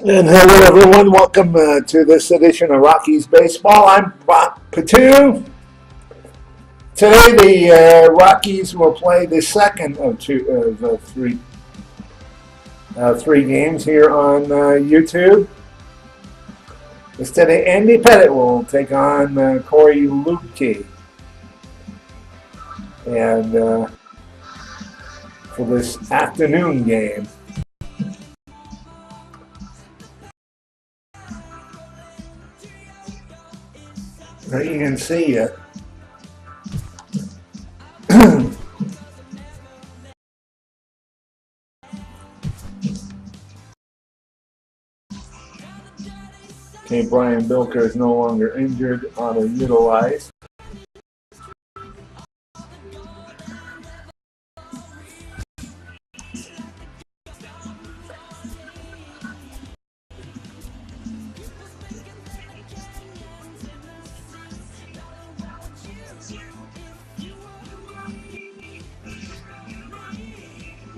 And hello, everyone. Welcome to this edition of Rockies Baseball. I'm Brock Patu. Today, the Rockies will play the second of three games here on YouTube. Instead, Andy Pettit will take on Corey Lupke. And for this afternoon game. You can see okay, Brian Bilker is no longer injured, auto-utilized.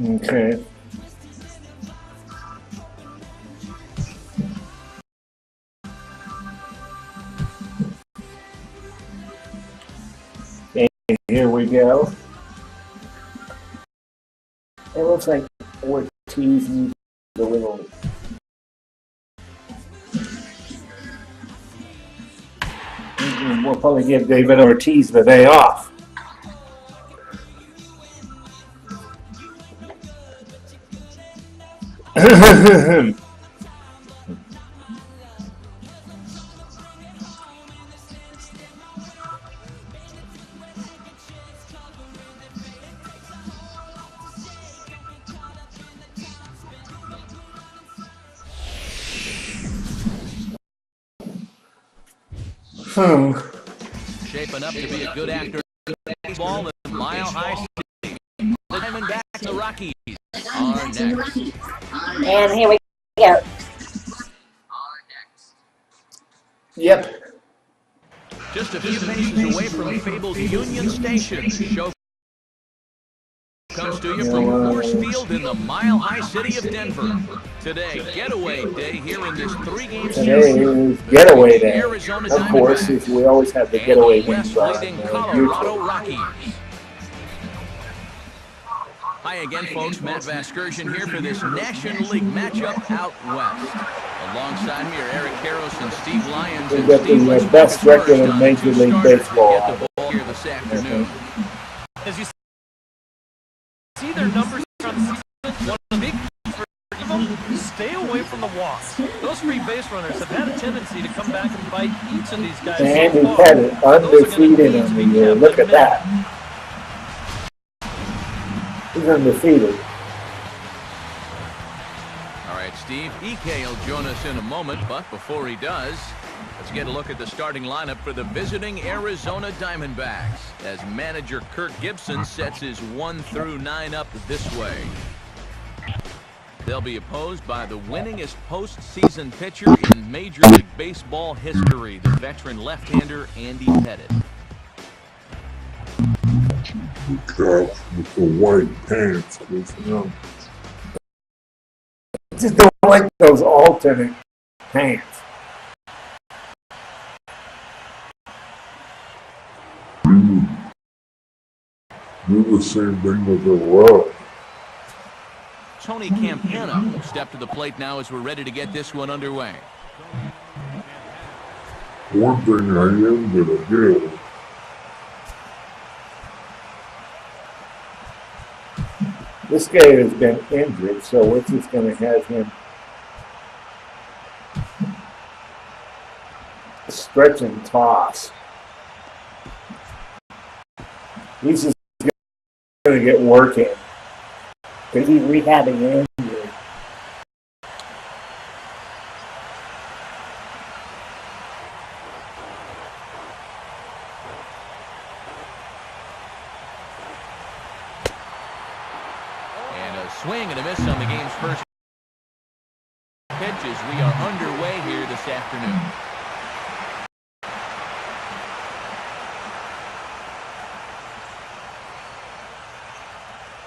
Okay. Okay, here we go. It looks like Ortiz needs a little. We'll probably give David Ortiz the day off. Shaping up to be a good actor in baseball in Mile High City. The Diamondbacks, the Rockies are next. And here we go. Yep. Just a few paces away from fabled Union Station. Show comes to you from Coors Field in the Mile High City of Denver. Today, getaway day here in this three-game series. Today is getaway day. Arizona Of course, we always have the getaway games on Colorado YouTube. Rockies. Hi again, folks. Matt Vasgersian here for this National League matchup out west. Alongside me are Eric Karros and Steve Lyons. We've got the best record in Major League Baseball. Get the ball here this afternoon. As you see their numbers on the season, one of the big for them, stay away from the walks. Those free base runners have had a tendency to come back and bite each of these guys. Andy Pettit undefeated on the year. Look at that. He's undefeated. All right, Steve. EK will join us in a moment, but before he does, let's get a look at the starting lineup for the visiting Arizona Diamondbacks as manager Kirk Gibson sets his 1 through 9 up this way. They'll be opposed by the winningest postseason pitcher in Major League Baseball history, the veteran left-hander Andy Pettit. With the white pants, because Just don't like those alternate pants. do the same thing with the road. Tony Campana will step to the plate now as we're ready to get this one underway. One thing I am going to do, this guy has been injured, so we're just going to have him stretch and toss. He's just going to get working because he's rehabbing an injury. And a swing and a miss on the game's first pitch as we are underway here this afternoon.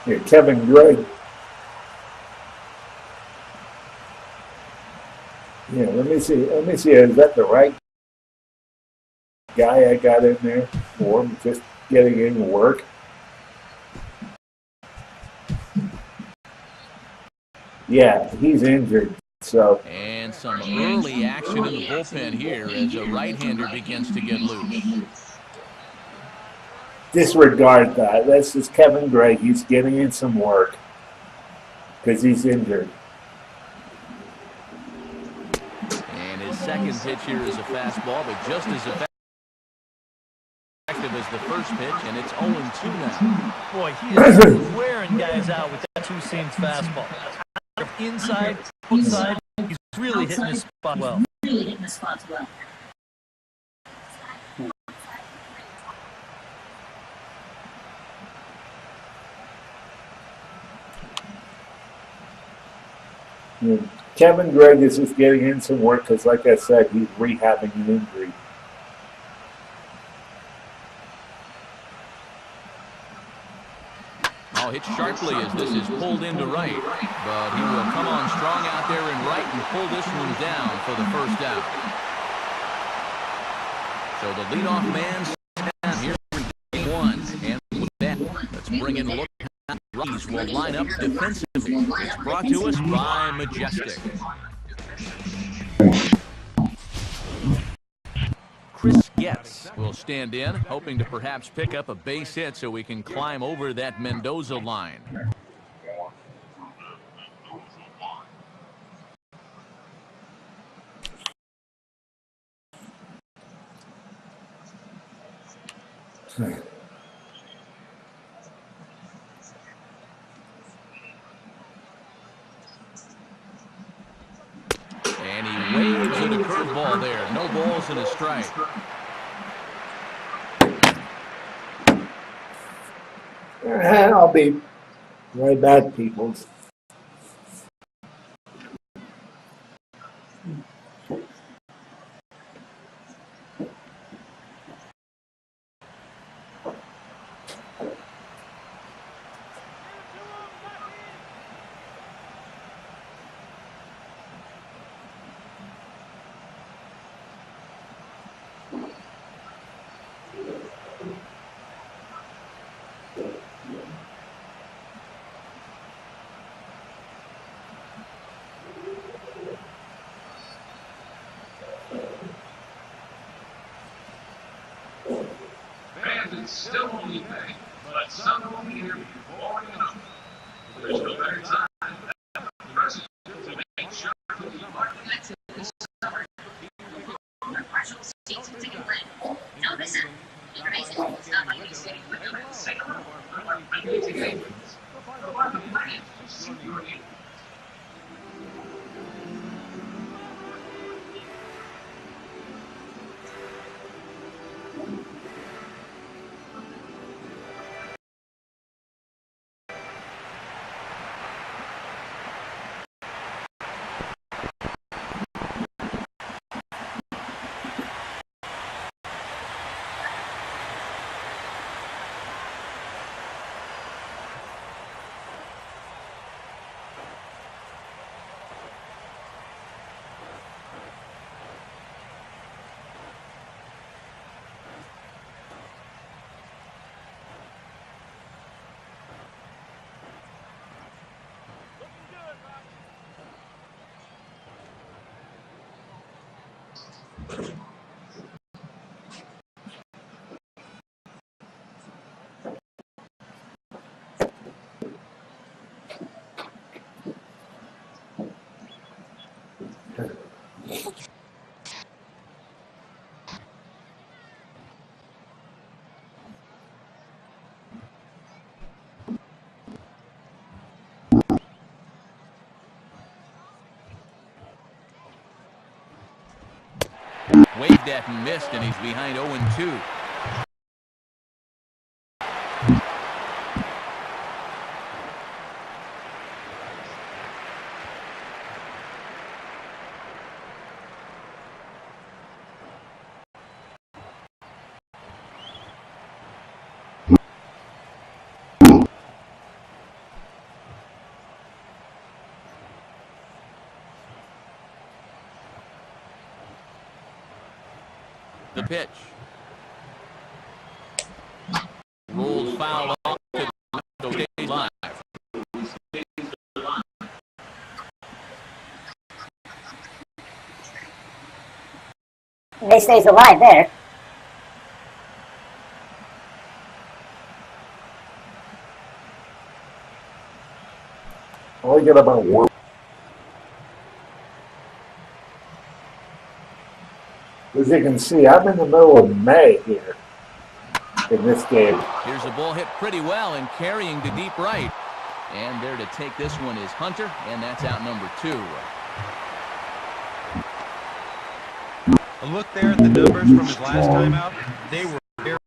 Here, Kevin Gregg. Yeah, let me see. Let me see. Is that the right guy I got in there for? Just getting in work. Yeah, he's injured. So. And some early action in the bullpen here as a right-hander begins to get loose. Disregard that. That's just Kevin Gray. He's getting in some work because he's injured. And his second pitch here is a fastball, but just as effective as the first pitch, and it's 0-2 now. Boy, he is wearing guys out with that two-seam fastball. Inside, outside, he's really hitting his spot well. Kevin Gregg is just getting in some work because, like I said, he's rehabbing an injury. Oh, hit sharply as this is pulled into right. But he will come on strong out there in right and pull this one down for the first out. So the leadoff man down here for game one. And with that, let's bring in a look at how the Rockies will line up defensively. It's brought to us by Majestic. Chris Getz will stand in, hoping to perhaps pick up a base hit so we can climb over that Mendoza line. And he waves at a curveball there. No balls and a strike. I'll be right back, people. Fans, it's still only May, but some will be here before you know it. There's no better time than the president to make sure that the market this summer. Partial seats for ticket plan. Don't miss it. Information. Stop by any city window and say hello. Our friendly ticket agents. The market plan to suit your needs. Waved at and missed, and he's behind 0-2. The pitch. Rolled foul off to the stays live. And he stays alive there. Only got about one. As you can see, I'm in the middle of May here in this game. Here's a ball hit pretty well and carrying to deep right. And there to take this one is Hunter, and that's out number 2. A look there at the numbers from his last time out. They were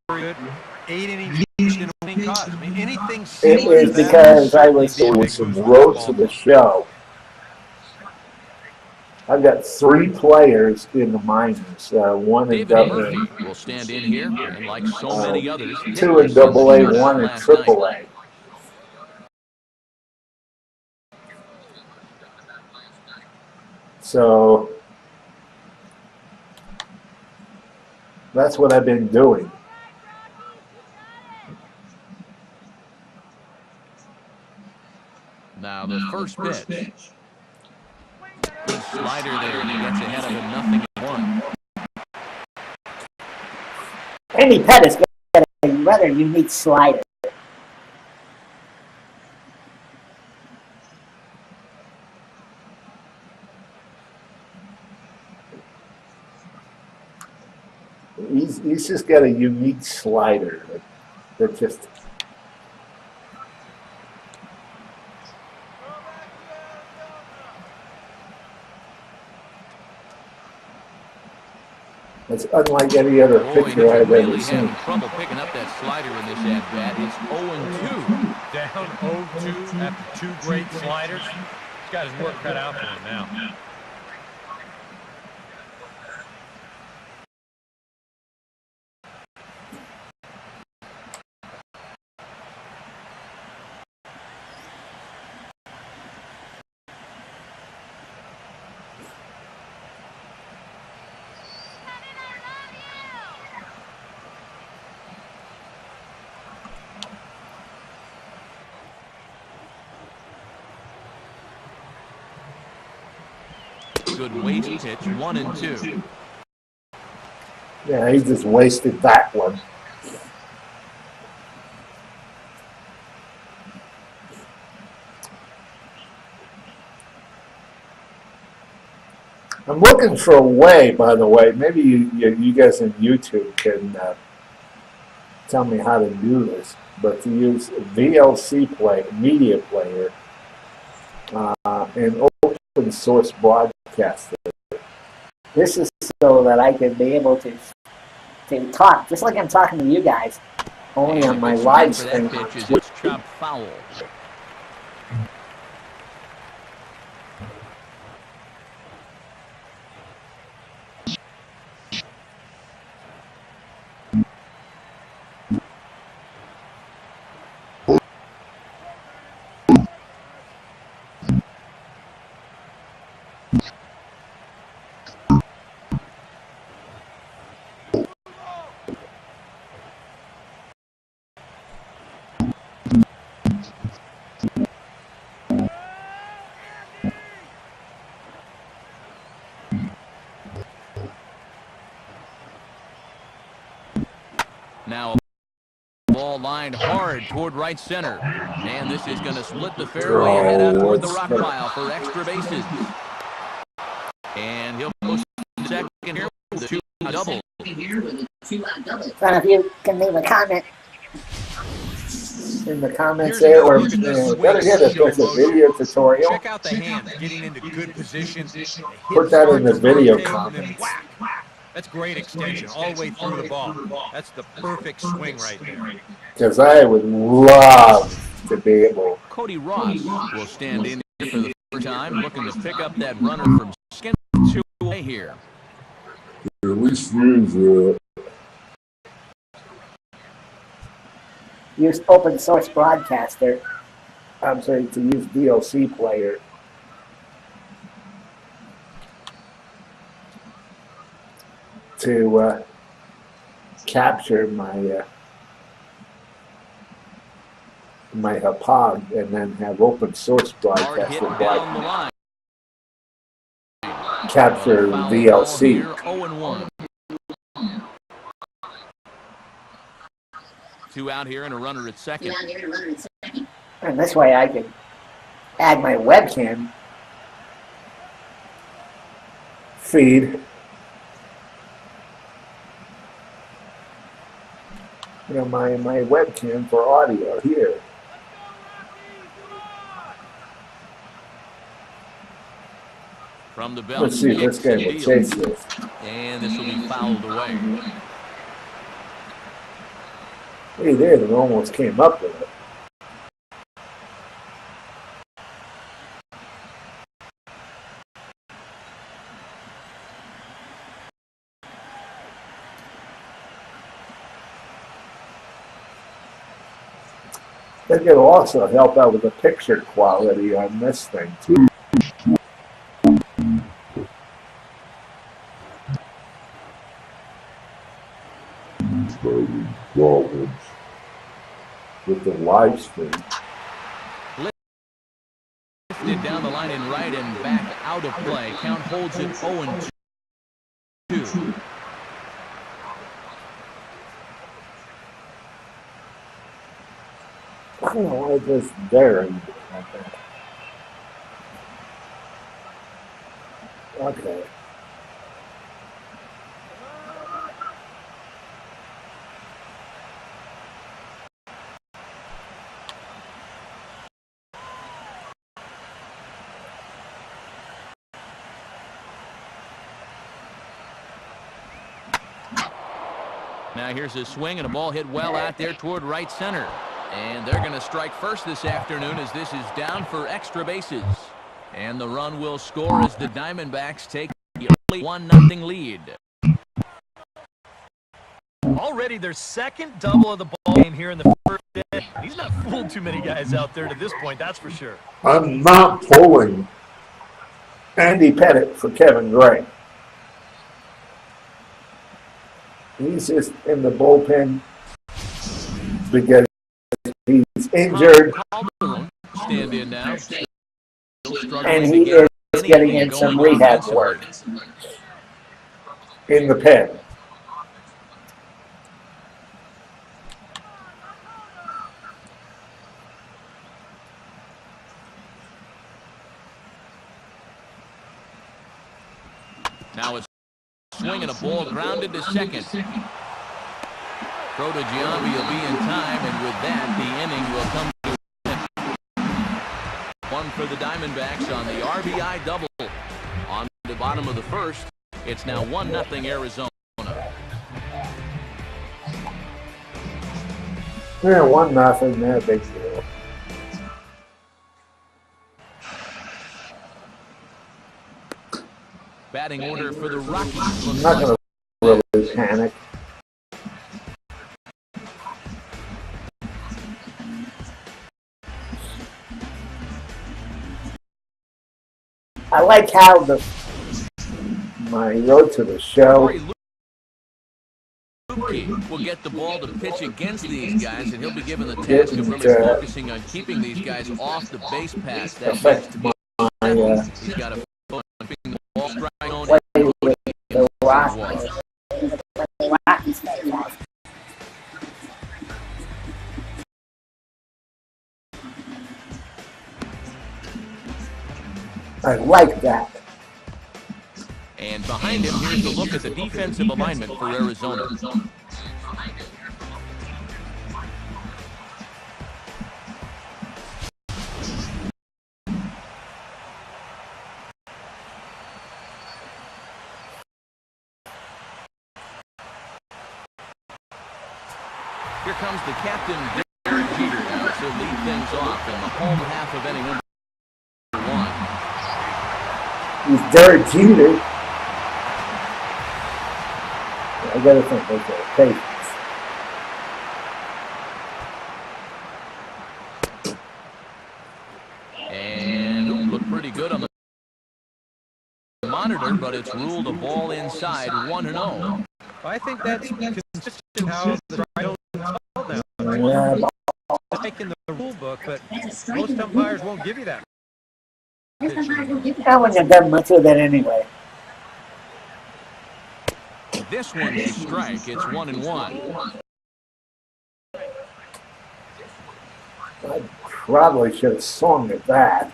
very good. 8 innings in a winning cause. I mean, anything It similar to was that because I certainly was doing be a some big boost for roads to the show. I've got 3 players in the minors. One in David double Murphy will stand in here, and like so many others, 2 in double A, 1 in triple A. So that's what I've been doing. Now the first pitch. Good slider there, and he gets ahead of him 0-1. Randy Pettis got a rather unique slider. He's just got a unique slider that just. It's unlike any other pitcher I've ever seen. Trouble picking up that slider in this at-bat. It's 0-2. Down 0-2 after 2 great sliders. He's got his work cut out for him now. Good waste pitch, 1-2. Yeah, he just wasted that one. I'm looking for a way, by the way. Maybe you guys on YouTube can tell me how to do this. But to use VLC media player and open source broadcaster. This is so that I can be able to talk, just like I'm talking to you guys, only on my live stream. It's chopped foul. Now a ball lined hard toward right center. And this is going to split the fairway and head out toward the rock pile for extra bases. And he'll go second here with a 2-out double. So if you can leave a comment in the comments there, or better yet, if there's a video tutorial, check out the hands getting into good position. Put that in the video comments. That's great extension all the way through the ball. That's the perfect swing right there. Because I would love to be able. Cody Ross will stand in here for the first time, looking to pick up that runner from skin to away here. At least use use open source broadcaster. I'm sorry, to use DLC player. To capture my my Hapag and then have open source Hard broadcast hit with down the like line. capture Foul ball VLC. here, 0-1. 2 out here and a runner at second. And this way I can add my webcam Feed. You know, my webcam for audio here. From the belt. Let's see if this guy will chase this. And this will be fouled away. Hey, there, it almost came up with it. I think it'll also help out with the picture quality on this thing too. Problems. With the live stream. Lifted down the line in right and back out of play. Count holds it 0-2. I don't know why this there. Okay. Now here's a swing and a ball hit well out there toward right center. And they're going to strike first this afternoon as this is down for extra bases. And the run will score as the Diamondbacks take the early 1-0 lead. Already their second double of the ball game here in the first inning. He's not fooled too many guys out there to this point, that's for sure. I'm not pulling Andy Pettit for Kevin Gray. He's just in the bullpen because he's injured Stand in now. and he is getting in some rehab work in the pen. Now it's swinging a ball grounded to second. Throw to Giambi will be in time, and with that, the inning will come to an end. One for the Diamondbacks on the RBI double. On the bottom of the first, it's now 1-0 Arizona. Yeah, 1-0, no big deal. Batting order for the Rockies. I'm not going to really panic. I like how my road to the show. Luke will get the ball to pitch against these guys, and he'll be given the task of really focusing on keeping these guys off the base pass. That Affect needs to be he's got to focus on keeping the ball strike on play with the Rockies. I like that. And behind him, here's a look at the defensive alignment for Arizona. Here comes the captain, Derek Jeter, now to lead things off in the home half of inning number 1. He's Derek Jeter. I gotta think, okay, patience. And looked pretty good on the monitor, but it's ruled a ball inside 1-0. I think that's consistent how the don't call now. Yeah, It's taking the rule book, but most umpires won't give you that. I wouldn't have done much with it anyway. This one's a strike. It's 1-1. I probably should have swung at that.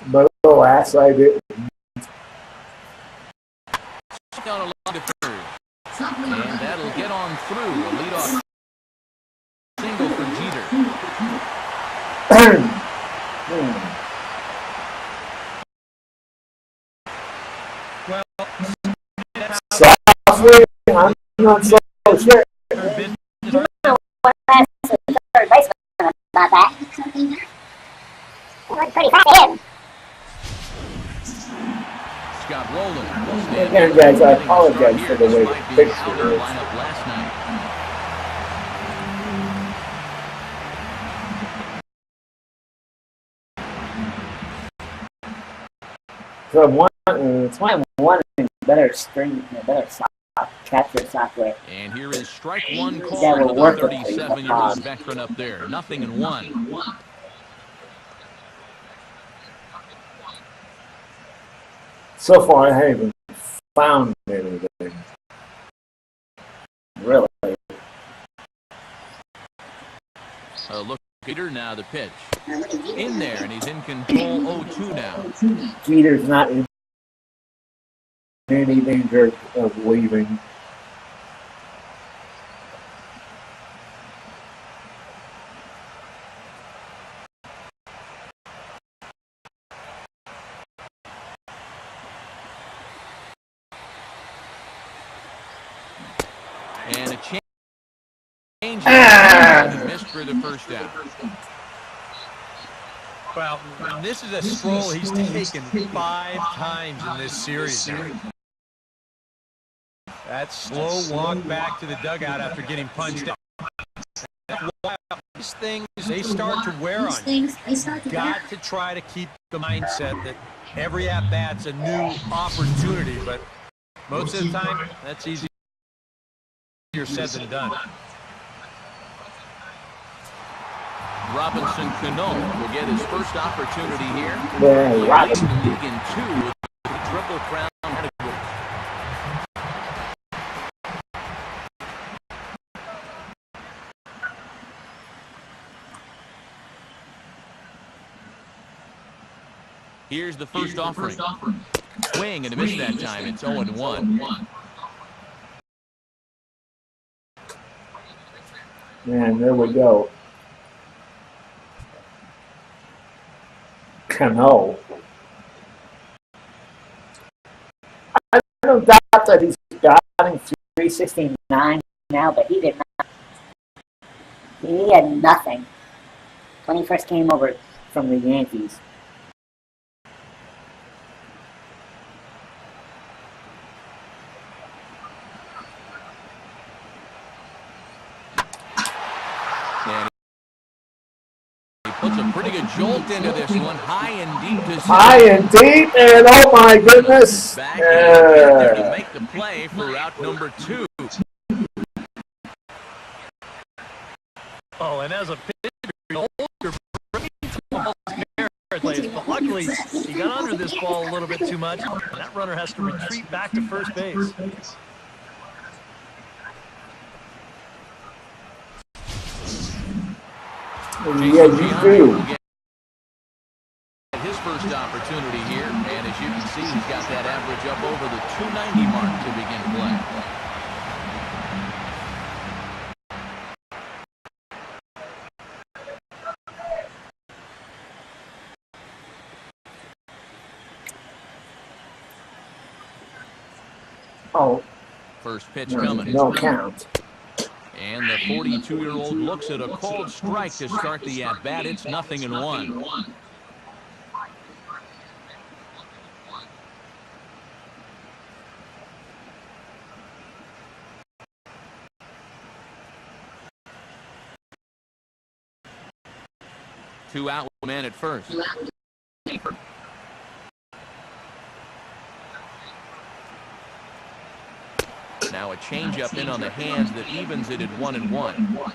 But alas, I didn't. Down a line to third. And that'll get on through. A leadoff single for Jeter. Well, Softly, I'm not so sure. Third baseman about that. Went pretty fast to him. Scott Rowland. Again, guys, I apologize for the way the picture is. Lineup last night. So it's one better string, better capture software. And here is strike one That called will for the work with me. 37-year-old veteran up there. 0-1. So far, I haven't found anything. Really? Look, Peter, now the pitch. In there, and he's in control 0-2 now. Jeter's not in any danger of leaving. And a change. He missed for the first down. Well, this is a stroll he's taken 5 times in this series. That slow walk back to the dugout after getting punched out. These things, they start to wear on you. You've got to try to keep the mindset that every at-bat's a new opportunity, but most of the time, that's easier said than done. Robinson Cano will get his first opportunity here. Yeah, Robinson. The league in 2 with the Triple Crown category. Here's the first offering. Swing and a miss that time. It's 0-1. And there we go. Cano. I don't doubt that he's Batting 369 now, but he did not. He had nothing when he first came over from the Yankees. Puts a pretty good jolt into this one, high and deep to center. high and deep, and oh my goodness. Back there to make the play for route number 2. Oh, and as a pitcher, but luckily he got under this ball a little bit too much, and that runner has to retreat back to first base. Yeah, you do. His first opportunity here, and as you can see, he's got that average up over the 290 mark to begin play. Oh, First pitch coming. no count. And the 42-year-old looks at a called strike to start the at-bat. It's 0-1. Two out, man at first. Now a changeup in on the hands that evens it at 1-1.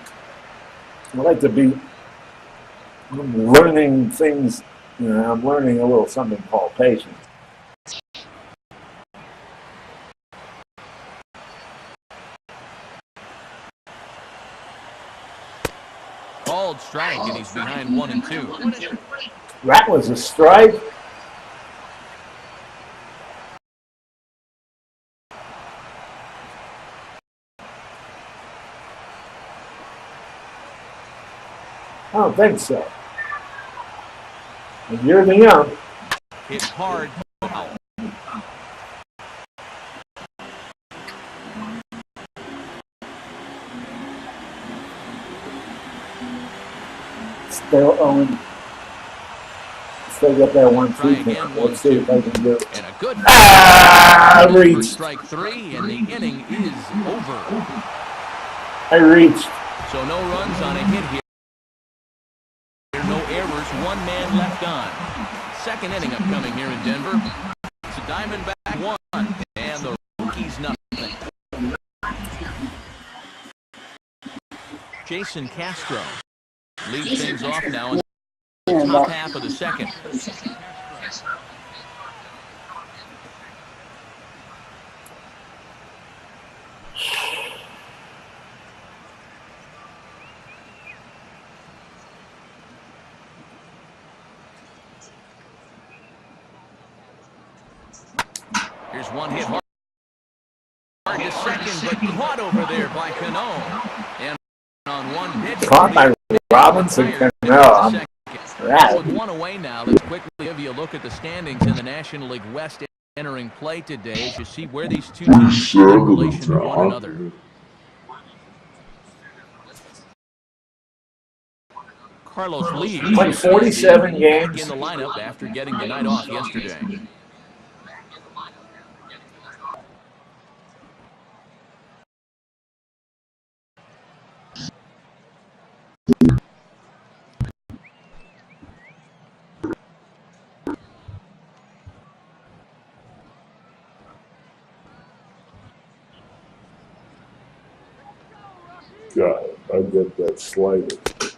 I like to be learning things. You know, I'm learning a little something called patience. Called strike, and he's behind 1-2. That was a strike. I don't think so. And you're the young. Hit hard. Foul. Still owing. Still got that 1-2 Try thing. again, Let's see if I can do it. And a good I reached. strike 3, and the inning is over. I reached. So no runs on a hit here. No errors, 1 man left on. Second inning upcoming here in Denver. It's a Diamondback 1, and the Rockies nothing. Jason Castro leads things off now in the top half of the second. Here's one hit hard to second, but caught over there by Cano. And on one pitch, Caught by Robinson Cano. With 1 away now, let's quickly give you a look at the standings in the National League West entering play today as you see where these two teams stand in relation to one another. Carlos leads. Played 47 games. In the lineup after getting the night off yesterday. God, I get that slider.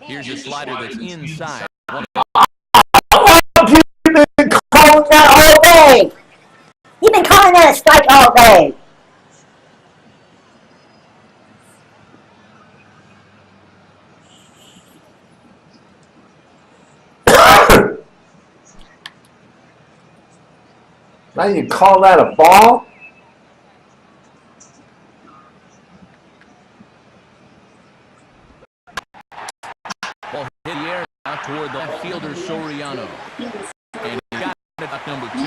Here's a slider that's inside. You've been calling that all day. You've been calling that a strike all day. Now you call that a ball? Ball hit the air out toward the left fielder Soriano. And he got it up number 2.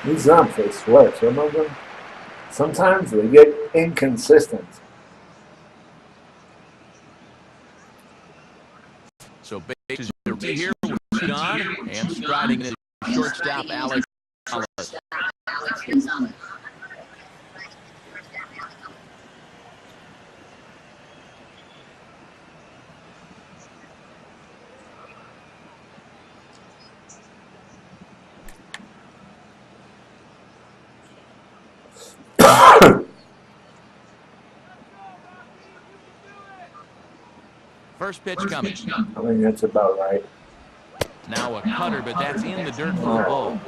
These umps, they switch. Some of them, sometimes they get inconsistent. So bases are here with John and striding in shortstop Alex Gonzalez. First pitch coming. I think that's about right. Now a cutter, but that's in the dirt for the ball.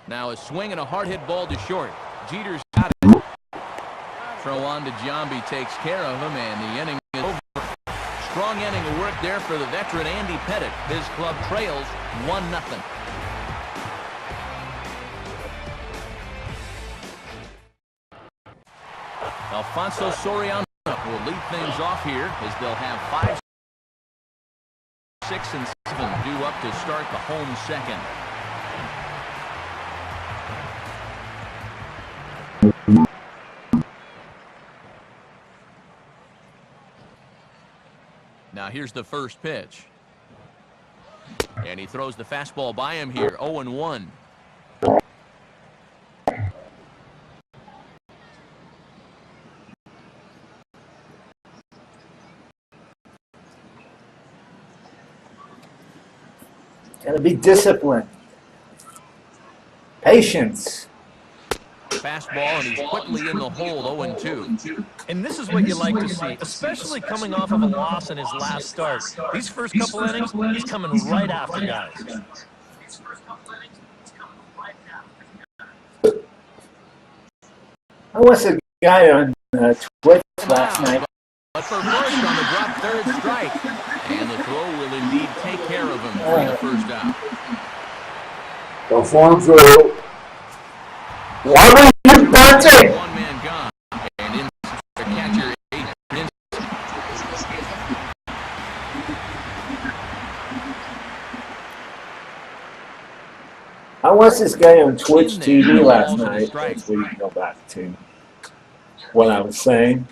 Now a swing and a hard hit ball to short. Jeter's got it. Throw on to Giambi takes care of him, and the inning is over. Strong inning of work there for the veteran Andy Pettitte. His club trails 1-0. Alfonso Soriano will lead things off here as they'll have 5, 6, and 7 due up to start the home second. Now here's the first pitch. And he throws the fastball by him here, 0-1. Gotta be disciplined. Patience. Fastball, and he's quickly in the hole, 0-2. And this is what you like to see, especially coming off of a loss in his last start. These first couple innings, he's coming right after guys. I was a guy on Twitch last night. But for first on the drop third strike. And the throw will indeed take care of him for the first out. Alfonso. Why were you bunting? One man gone. And in the catcher. I watched this guy on Twitch TV last night. That's where you can go back to what I was saying.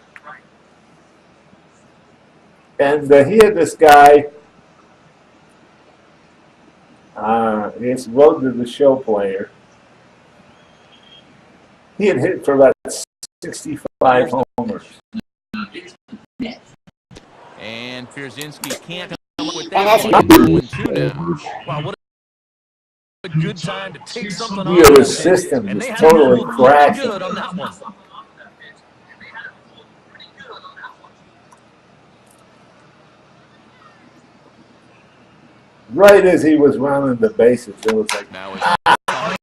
And he had this guy, his Road to the Show player. He had hit for about 65 homers. And Pierzynski can't come up with that. 0-2 now. Wow, what a good time to take something off. The system is totally crashing. Good on that one. Right as he was rounding the bases, it was like, now it's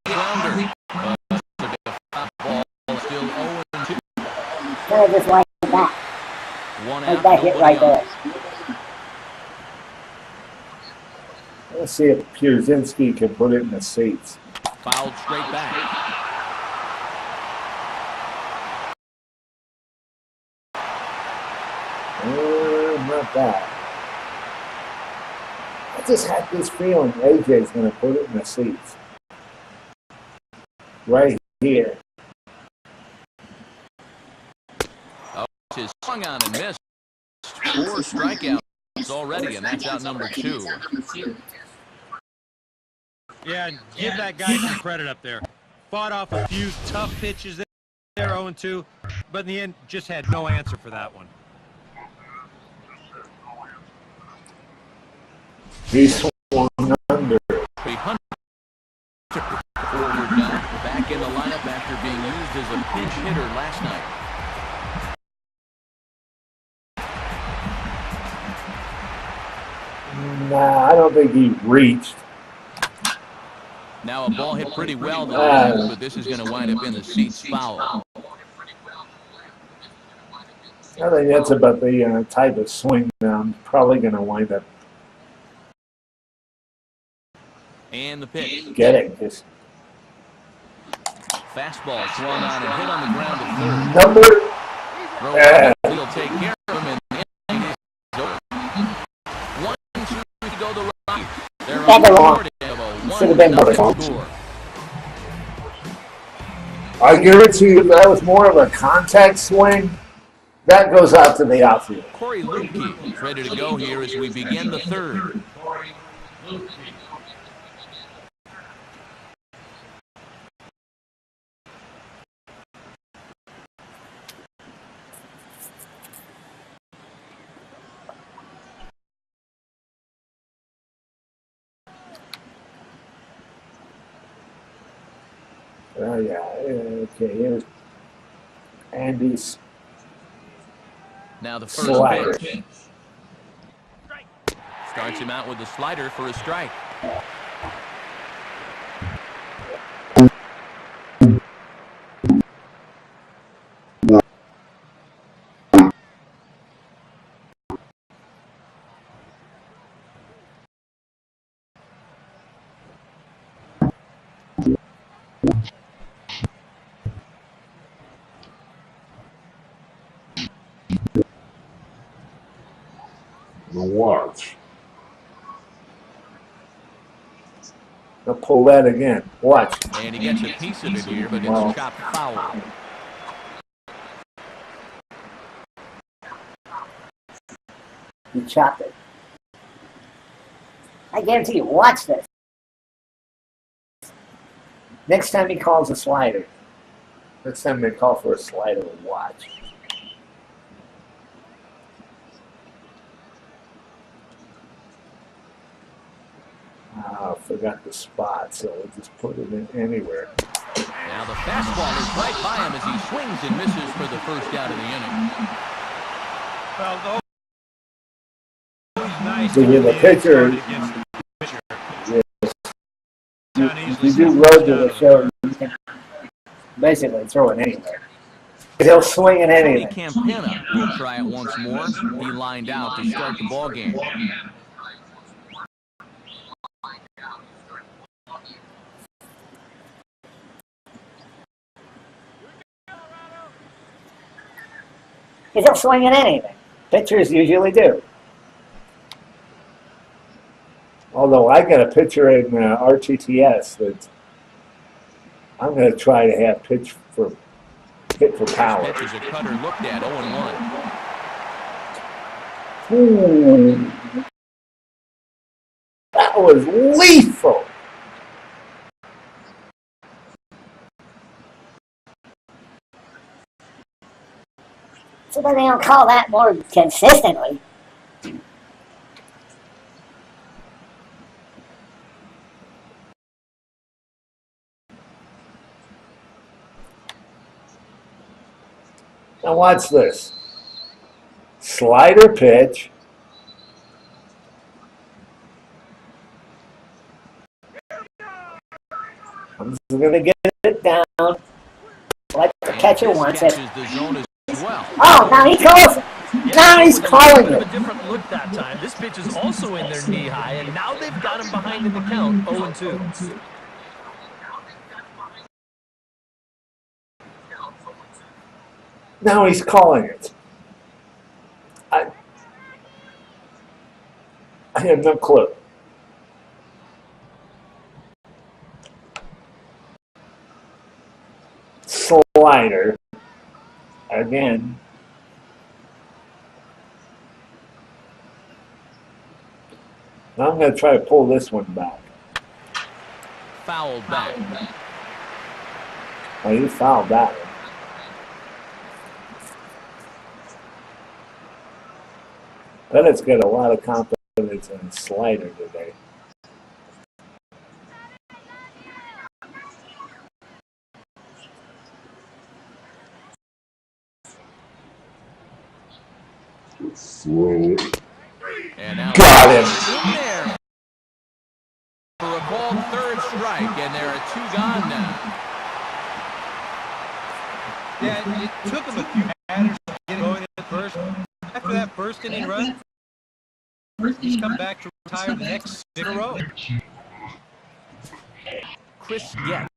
grounder. Ball still 0-2. Kind of just like that. One Like out, that hit right there. let's see if Pierzynski can put it in the seats. Fouled straight back. Not bad. I just had this feeling AJ's going to put it in the seats. Right here. Oh, his swung on and missed. 4 strikeouts already, and that's out number 2. Yeah, and give that guy some credit up there. Fought off a few tough pitches there, 0-2, but in the end, just had no answer for that one. He swung under. Forward down, back in the lineup after being used as a pinch hitter last night. Nah, I don't think he reached. Now a ball hit pretty well, though, but this is going to wind up in the seats foul. I think that's about the type of swing that I'm probably going to wind up And the pitch. getting. Just Fastball swung on and hit on the ground at third. number. He'll take care of him, and the inning is over. 1-2 to go the Rockies. They're on the board of a Should have been 1-0 score. I guarantee you that was more of a contact swing. That goes out to the outfield. Corey Lupke is ready to go here as we begin the third. Oh, yeah. Okay, here's Andy's Now the first slider. pitch. Starts him out with the slider for a strike. Now watch. I'll pull that again. Watch. And he gets a piece of it here, but it's chopped foul. He chopped it. I guarantee you, watch this. Next time he calls a slider. Next time they call for a slider, watch. I forgot the spot, so we'll just put it in anywhere. Now the fastball is right by him as he swings and misses for the first out of the inning. Well, nice So with the pitcher, you do road to the show, you can basically throw it anywhere. He'll swing at Tony anything. Campana will try it once more. He lined out to start the ball game. He'll swing at anything. Pitchers usually do. Although I got a pitcher in RTTS that I'm going to try to have hit for power. Pitch is a cutter looked at 0-1. Ooh. That was lethal. So then they don't call that more consistently. Now watch this. Slider pitch. I'm just going to get it down. Like the catcher wants it. Catches the zone as well. Oh, now he calls it. Now he's calling A it. different look that time. This pitch is also in their knee high, and now they've got him behind in the count, 0-2. Now he's calling it. I have no clue. Slider. Again. Now I'm going to try to pull this one back. Fouled back. Oh, you fouled that one. Bennett's got a lot of confidence in slider today. Throw. And now Got him. in there for a called third strike, and there are two gone now. Yeah, it took him a few batters to get going at first. After that first inning run, he's come back to retire the next 6 in a row. Chris Getz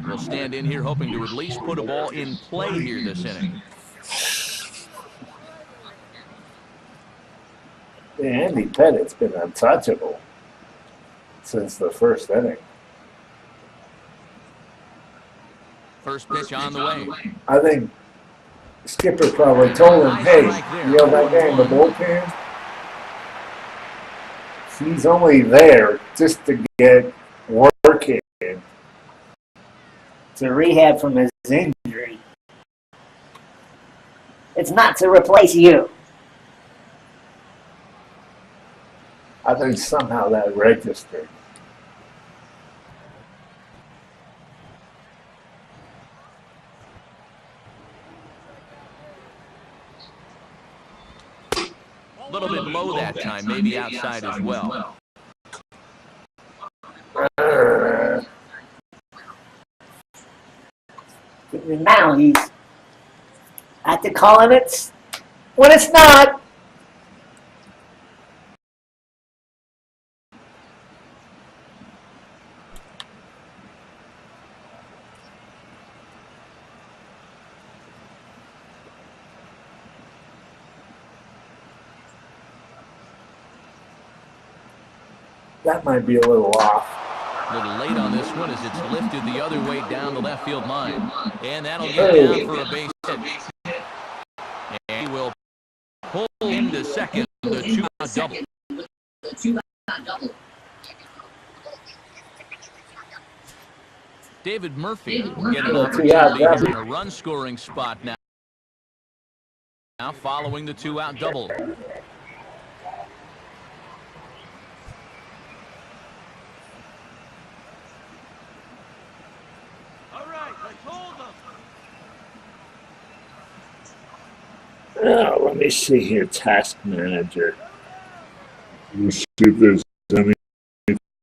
will stand in here hoping to at least put a ball in play here this inning. Yeah, Andy Pettit's been untouchable since the first inning. First pitch on the way. I think Skipper probably told him, hey, you know that guy in the bullpen? He's only there just to get work in. To rehab from his injury. It's not to replace you. I think somehow that registered. A little bit low that time, maybe outside as well. Now he's at the calling it when it's not. That might be a little off. A little late on this one as it's lifted the other way down the left field line. And that'll get down for a base hit. And he will pull second, the two-out double. David Murphy will get an opportunity here in a run-scoring spot now. Now following the two-out double. All right, let's hold them. Oh, let me see here, Task Manager. Let's see if there's anything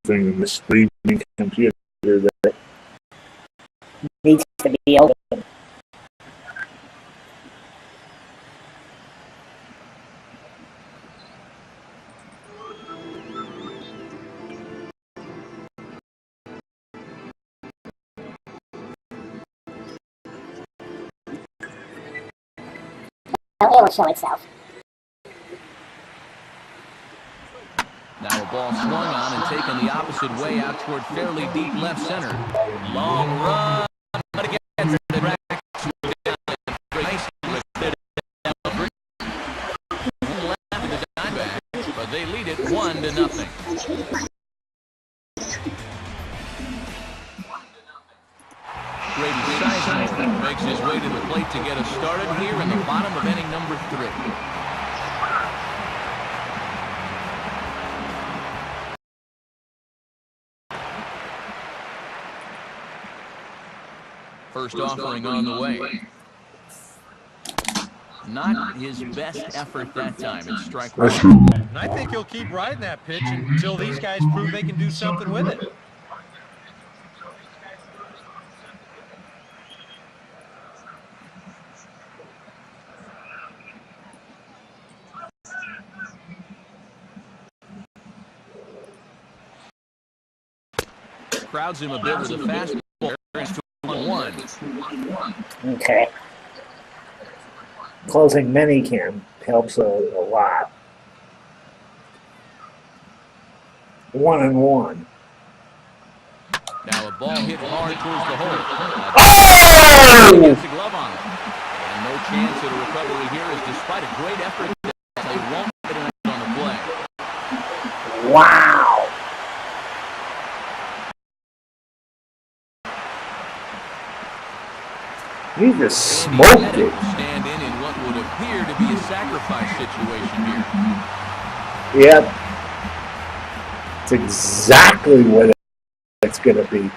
in the streaming computer that Needs to be open. It will show itself. Now a ball swung on and taken the opposite way out toward fairly deep left center. Long run. But again, the Diamondbacks, but they lead it 1-0. Grady Sizemore makes his way to the plate to get us started here in the bottom of inning number 3. First offering on the way. Not his best effort that time. It's strike one. And I think he'll keep riding that pitch until these guys prove they can do something with it. Crowds him a bit with a fastball. It's 2-1. Okay. closing minicamp helps a lot. 1-1. Now a ball hit hard towards the hole. Oh! Gets the glove on it. And no chance at a recovery here, as despite a great effort, they won't get it on the play. Wow. He just smoked it. Stand in what would appear to be a sacrifice situation here. Yep. It's exactly what it's going to be.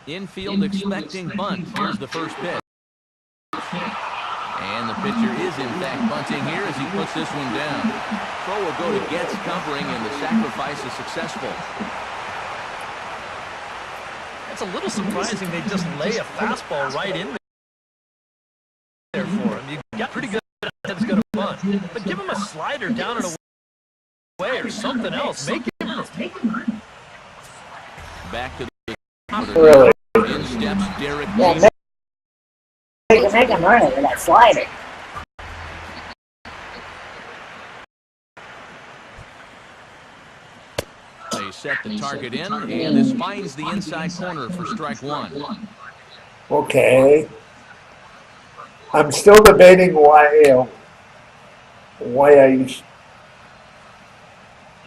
Infield expecting bunt. Here's the first pitch. And the pitcher is in fact bunting here as he puts this one down. Throw will go to Getz covering, and the sacrifice is successful. It's a little surprising they just lay a fastball right in there for him. You got pretty good at that's going to bunt, but give him a slider down and away or something else. Make him run. Back to the Really? in steps Derek. Yeah, make him run it with that slider. They set the target in, and this finds the inside corner for strike one. Okay. I'm still debating why I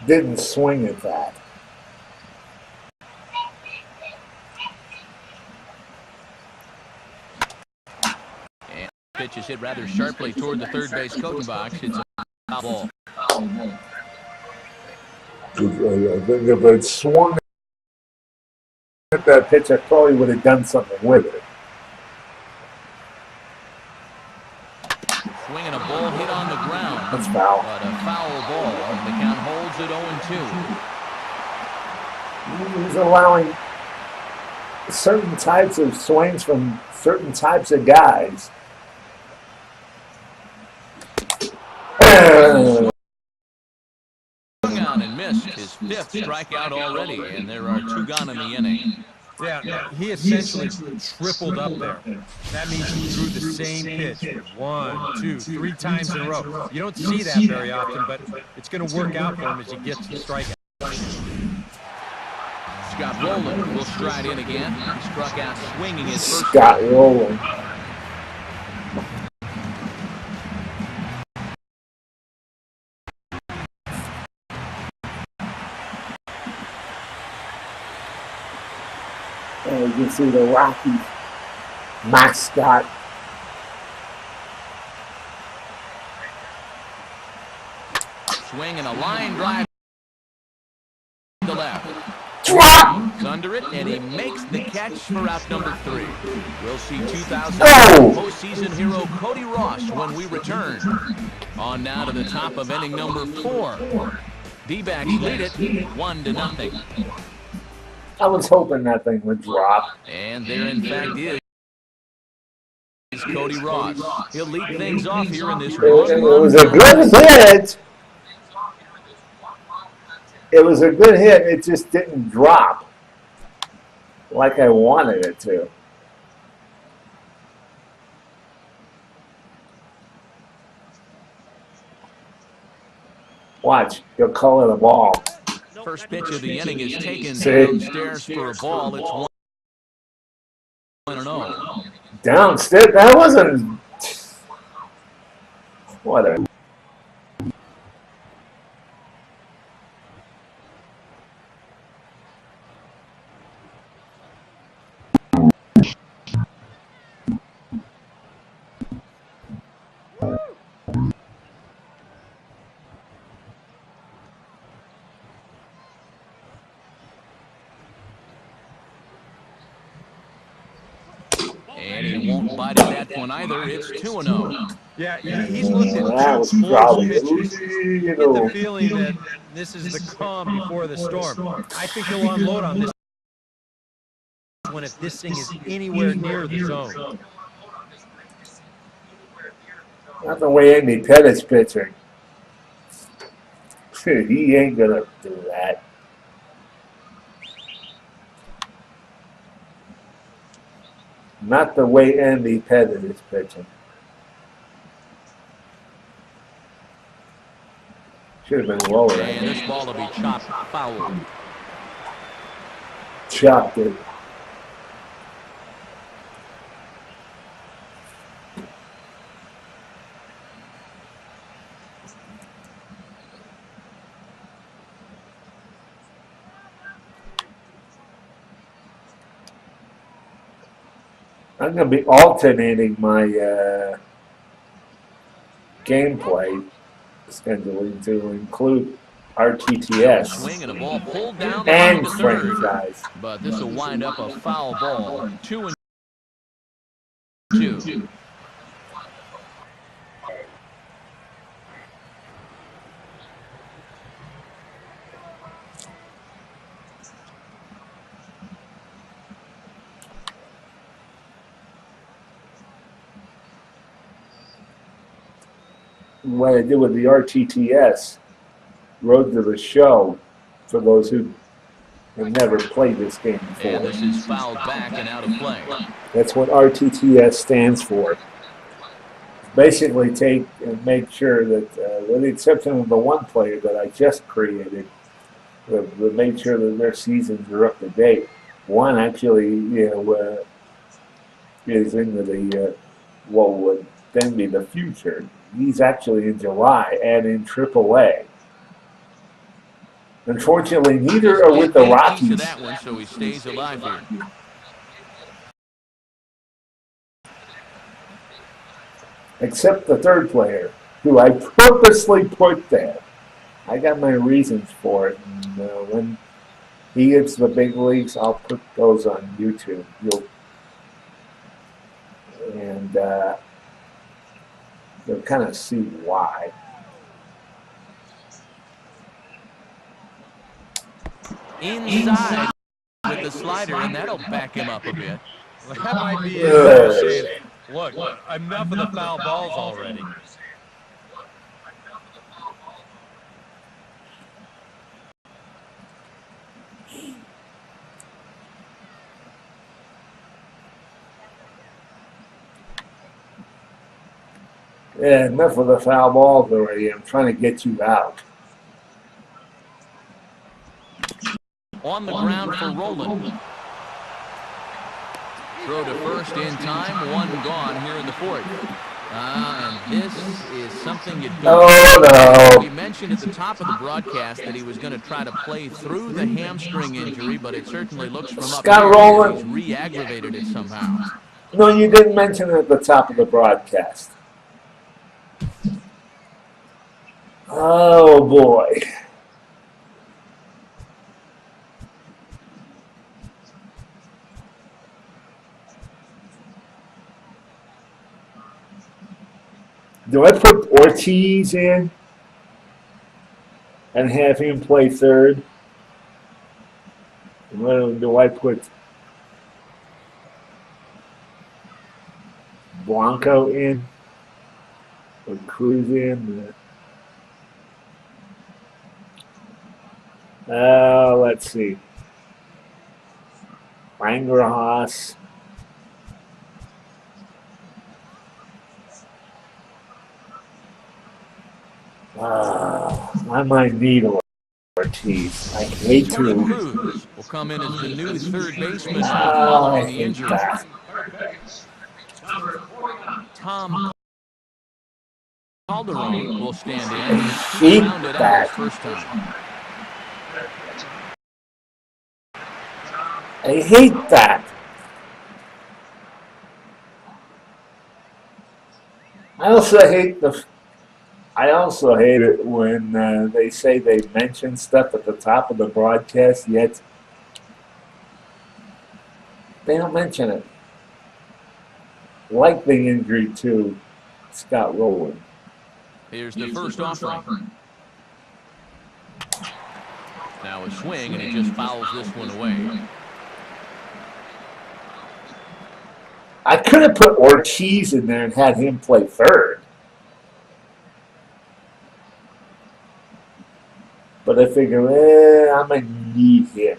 didn't swing at that. And the pitch is hit rather sharply toward the third base coaching box. It's a foul ball. I think if I'd swung At that pitch, I probably would have done something with it. Swinging a ball hit on the ground. That's foul. But a foul ball. The count holds at 0-2. He's allowing certain types of swings from certain types of guys. Swung on and missed his fifth strikeout already, and there are two gone in the inning. Yeah, he essentially tripled up there. That means he threw the same pitch 1, 2, 3 times in a row. You don't see that very often, but it's going to work out for him as he gets to strikeout. Scott Rowland will stride in again. He struck out swinging his first. Scott Rowland. And you can see the Rockies mascot. Swing and a line drive to left. Drop! He's under it, and he makes the catch for out number 3. We'll see 2000 postseason hero Cody Ross when we return. On now to the top of inning number 4. D-backs lead it 1-0. I was hoping that thing would drop. And there, in fact, is Cody Ross. He'll lead things off here in this one. It was a good hit. It was a good hit. It just didn't drop like I wanted it to. Watch, he'll color the ball. First pitch of the inning is taken See? downstairs for a ball. It's 1-0. Downstairs? That wasn't. What a. And he won't bite at that one either. It's 2-0. Yeah, he's looked at That was two probably pitches. a You get the little. feeling that this is the calm before the storm. I think he'll unload on this one if this thing is anywhere near the zone. Not the way Andy Pettit's pitching. He ain't gonna do that. Not the way Andy Pettit is pitching. Should have been lower. And this ball will be chopped foul. Chopped it. I'm going to be alternating my gameplay scheduling to include RTTS Swing and a ball pulled down and to third. franchise. But this will wind up a foul ball. 2-2. What I did with the RTTS, Road to the Show, for those who have never played this game before. And this is fouled back and out of play. That's what RTTS stands for. Basically take and make sure that, with the exception of the one player that I just created, we made sure that their seasons are up to date. One actually, is into the, what would then be the future. He's actually in July and in AAA. Unfortunately, neither are with the Rockies. To that one, so he stays alive here. Except the third player, who I purposely put there. I got my reasons for it. And when he hits the big leagues, I'll put those on YouTube. You'll kind of see why. Inside with the slider, and that'll back him up a bit. That might be it. Saying, look, enough of the foul balls already. Yeah, enough of the foul balls already. I'm trying to get you out. On the ground for Roland. Throw to first in time, one gone here in the fourth. And this is something you don't. Oh, We mentioned at the top of the broadcast that he was going to try to play through the hamstring injury, but it certainly looks from up Scott here Rowland. that he's re-aggravated it somehow. No, you didn't mention it at the top of the broadcast. Oh, boy. Do I put Ortiz in and have him play third? Or do I put Blanco in or Cruz in? Let's see. Langerhaus. I might need Ortiz. I hate Tony to. Cruz will come in as the new third baseman I following the hate injury. that. Tom Calderon will stand in. Hate Rounded out that. his first time. I hate that. I also hate it when they say they mention stuff at the top of the broadcast, yet they don't mention it. Like the injury to Scott Rowland. Here's the first offering. Now a swing, and he just fouls this one away. I could have put Ortiz in there and had him play third. But I figure, I might need him.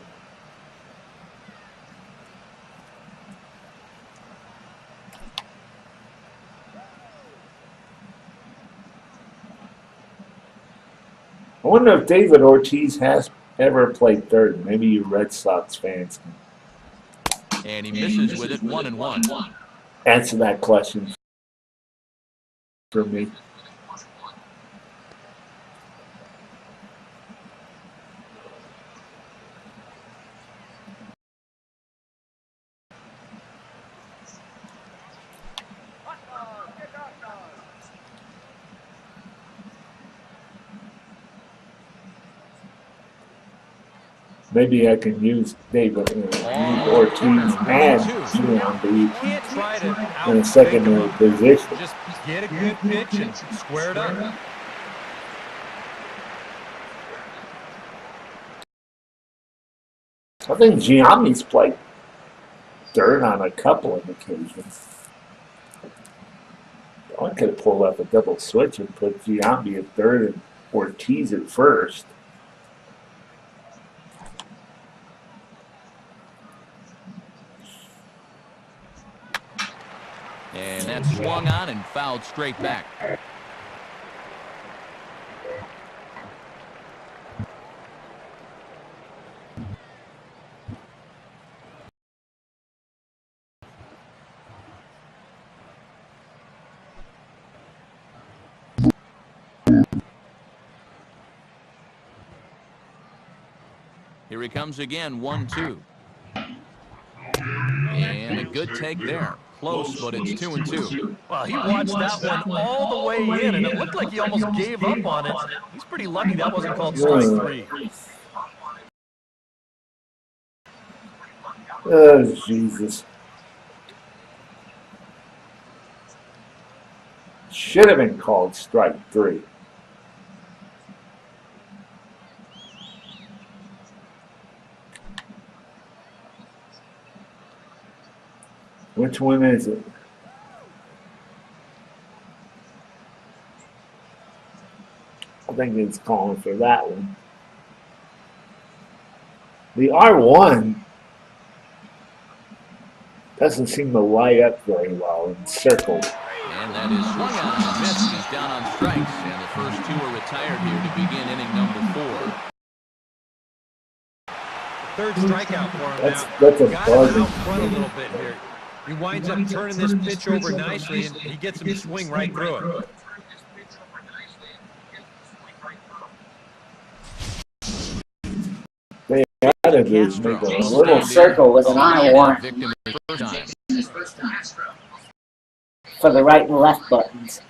I wonder if David Ortiz has ever played third. Maybe you Red Sox fans can And he misses with it, 1-1. answer that question for me. Maybe I can use David Ortiz and Giambi Can't try to in a secondary position. Just get a good pitch and square it up. I think Giambi's played third on a couple of occasions. I could have pulled up a double switch and put Giambi at third and Ortiz at first. And that's swung on and fouled straight back. Here he comes again, 1-2. And a good take there. Close, but it's 2-2. Well, he watched that one all the way in, and it looked like he almost gave up on it. He's pretty lucky that wasn't called strike three. Oh, Jesus. Should have been called strike three. Which one is it? I think it's calling for that one. The R1 doesn't seem to light up very well in circles. And that is swung on and missed. He's down on strikes, and the first two are retired here to begin inning number 4. Third strikeout for him That's now. a Got him bargain. out front a little bit here. He winds up turning this pitch over nicely, and he gets him to swing right through it. They added this make a Little circle with an eye warrant for the right and left buttons.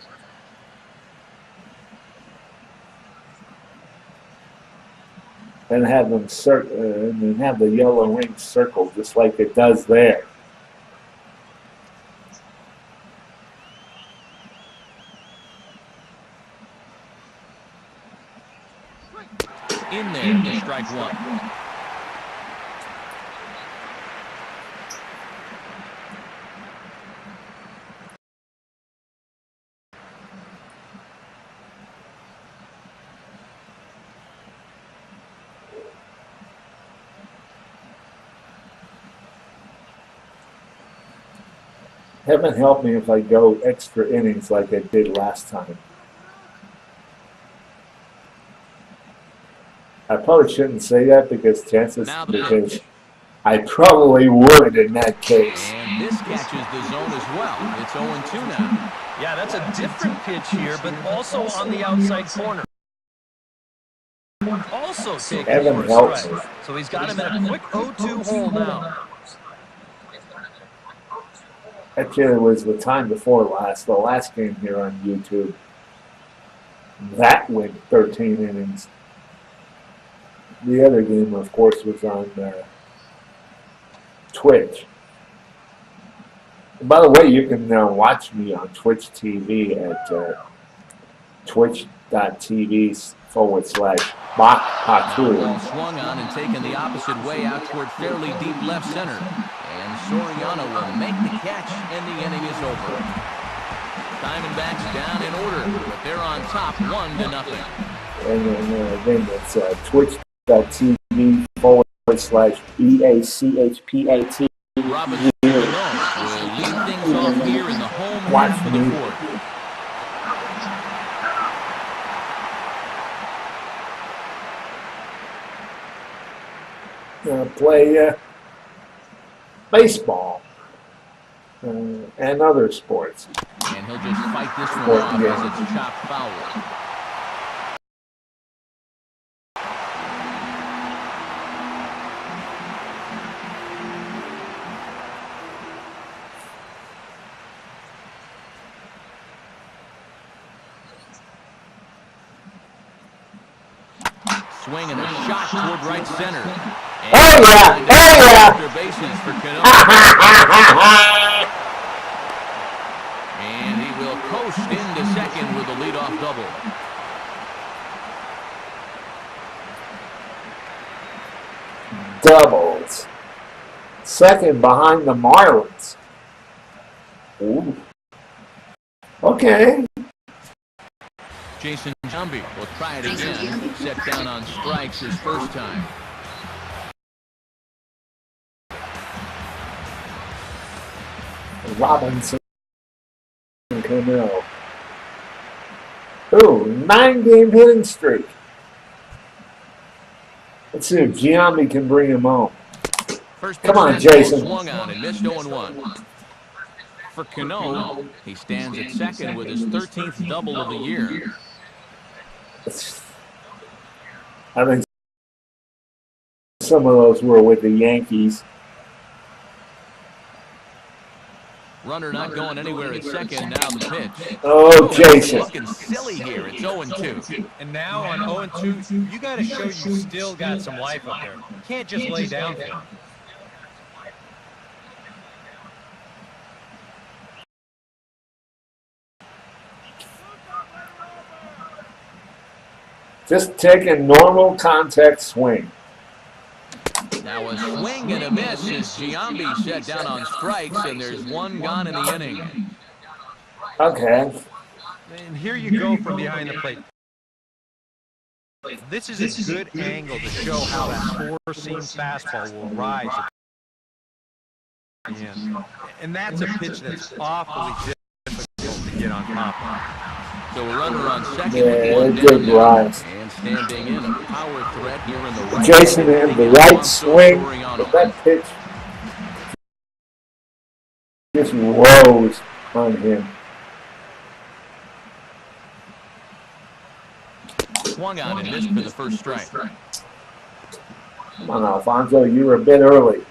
and have them and then have the yellow ring circled just like it does there. In there to strike one. Heaven help me if I go extra innings like I did last time. I probably shouldn't say that because I probably would in that case. And this catches the zone as well. It's 0-2 now. Yeah, that's a different pitch here, but also on the outside corner. Also taking Heaven for a helps strike. me. So he's got him in a quick 0-2 hole now. Actually, it was the time before the last game here on YouTube. That went 13 innings. The other game, of course, was on Twitch. And by the way, you can watch me on Twitch TV at twitch.tv/Bach-Patu. Ball swung on and taken the opposite way out toward fairly deep left center. And Soriano will make the catch, and the inning is over. Diamondbacks down in order, but they're on top 1-0. And then again, it's twitch.tv/BACHPAT. Robinson will lead things off here in the home half of the fourth. Play baseball and other sports. And he'll just fight this one off as it's chopped foul. Swing and a shot toward right center. And bases for and he will coast into second with a leadoff double. Doubles. Second behind the Marlins. Ooh. Okay. Jason Giambi will try it again. Set down on strikes his first time. Robinson. Cano. Ooh, 9-game hitting streak. Let's see if Giambi can bring him home. Come on, Jason. Swung on and missed 0-1. For Cano, he stands at second with his 13th double of the year. I think some of those were with the Yankees. Runner not going anywhere at second. Now the pitch. Oh, Jason. Looking silly here. It's 0-2. And now on 0-2, you got to show you still got some life up there. You can't just lay down there. Just take a normal contact swing. Now a swing and a miss as Giambi set down on strikes, and there's one gone in the inning. Okay. And here you go from behind the plate. This is a good angle to show how that four-seam fastball will rise at the end. And that's a pitch that's awfully difficult to get on top of. So a runner on second. Yeah, it did rise. And standing in a power threat here in the right. Jason had the right swing, but that pitch just rose on him. Swung on and missed for the first strike. Come on, Alfonso, you were a bit early.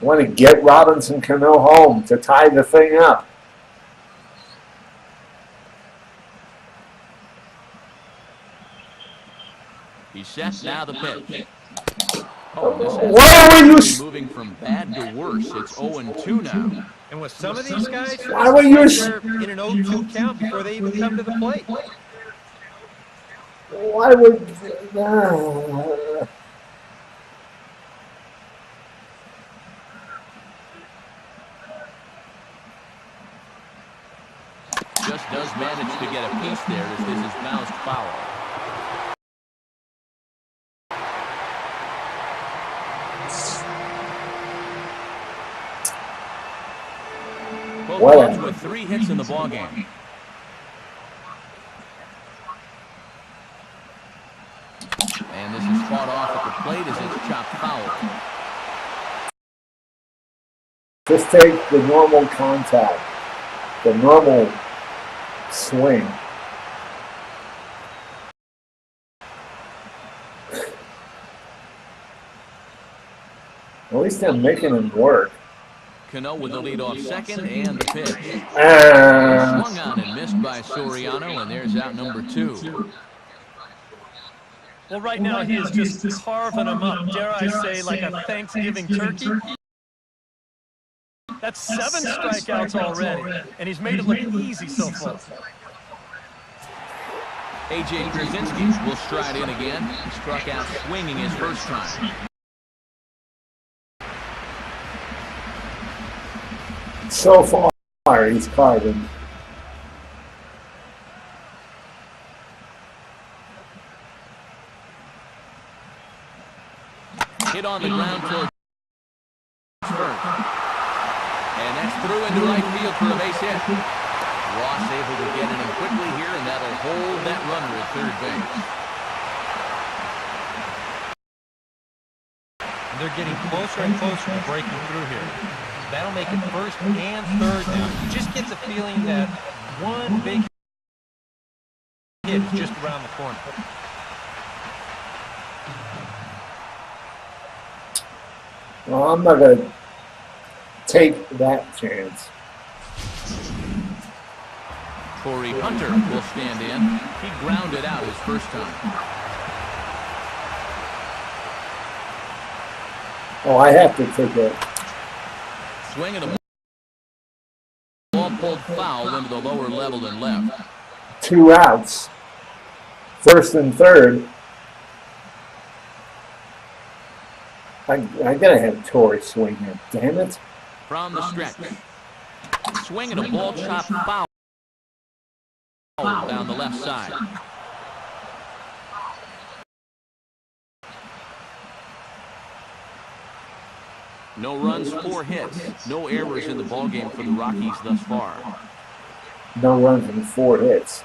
Want to get Robinson Cano home to tie the thing up. He's set, now the pitch. Oh, this Why are you moving from bad to worse. It's 0-2 now. And with some of these guys, Why were you they're in an 0-2 count before they even come to the plate. Why would Just does manage to get a piece there as this is bounced foul. Both runs with 3 hits in the ballgame. And this is fought off at the plate as it's chopped foul. just take the normal contact, the normal swing. At least I'm making him work. Cano with the lead off second and the pitch. Swung on and missed by Soriano, and there's out number 2. Well, right now he is just carving them up, dare I say, like a Thanksgiving turkey. That's 7 strikeouts already, and he's made it look easy so far. A.J. Krzyzewski will stride in again. He struck out swinging his first time. So far, he's carving. Hit on the ground towards first. And that's through into right field for a base hit. Ross able to get it in quickly here, and that'll hold that runner at third base. They're getting closer and closer to breaking through here. That'll make it first and third now. You just get the feeling that one big hit is just around the corner. Well, I'm not going to take that chance. Torrey Hunter will stand in. He grounded out his first time. Oh, I have to take it. Swing and a ball pulled foul into the lower level and left. 2 outs. First and third. I gotta have Torrey swing here. Damn it. From the stretch. Swing and a ball chop foul down the left side. No runs, 4 hits. No errors in the ballgame for the Rockies thus far. No runs and 4 hits.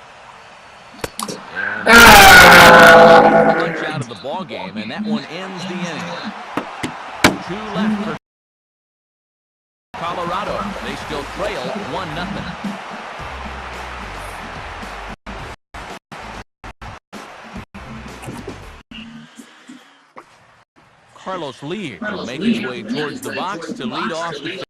And punch out of the ballgame, and that one ends the inning. 2 left for Colorado. They still trail 1-0. Carlos Lee will make his way towards the box to lead off the fifth.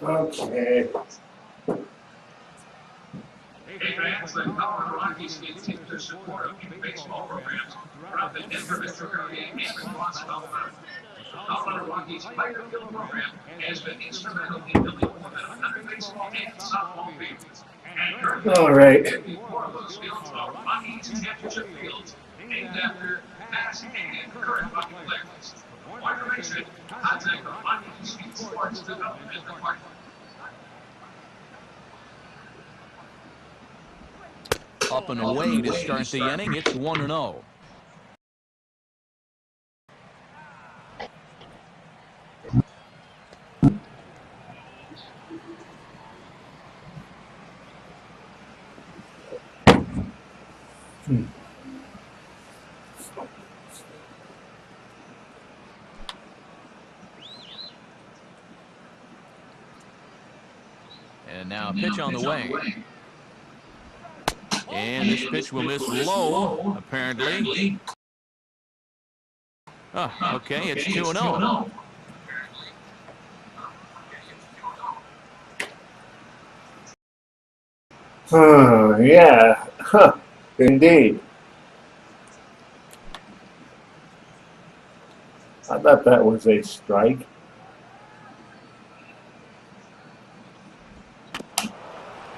Okay. Hey, fans. Fans, the Colorado Rockies continue their support of youth baseball programs throughout the Denver metro area and across South America. The Colorado Rockies Pioneer Field program has been instrumental in building more than 100 baseball and softball fields. And currently, All right. 4 of those fields are Rockies Championship fields, named after past and current Rocky players. For more information, contact the Rockies Youth Sports Development Department. Up and away to start the inning. It's 1-0. And now a pitch on the way. And this pitch will miss low, apparently. Oh, okay, it's 2-0. Yeah, huh, indeed. I thought that was a strike.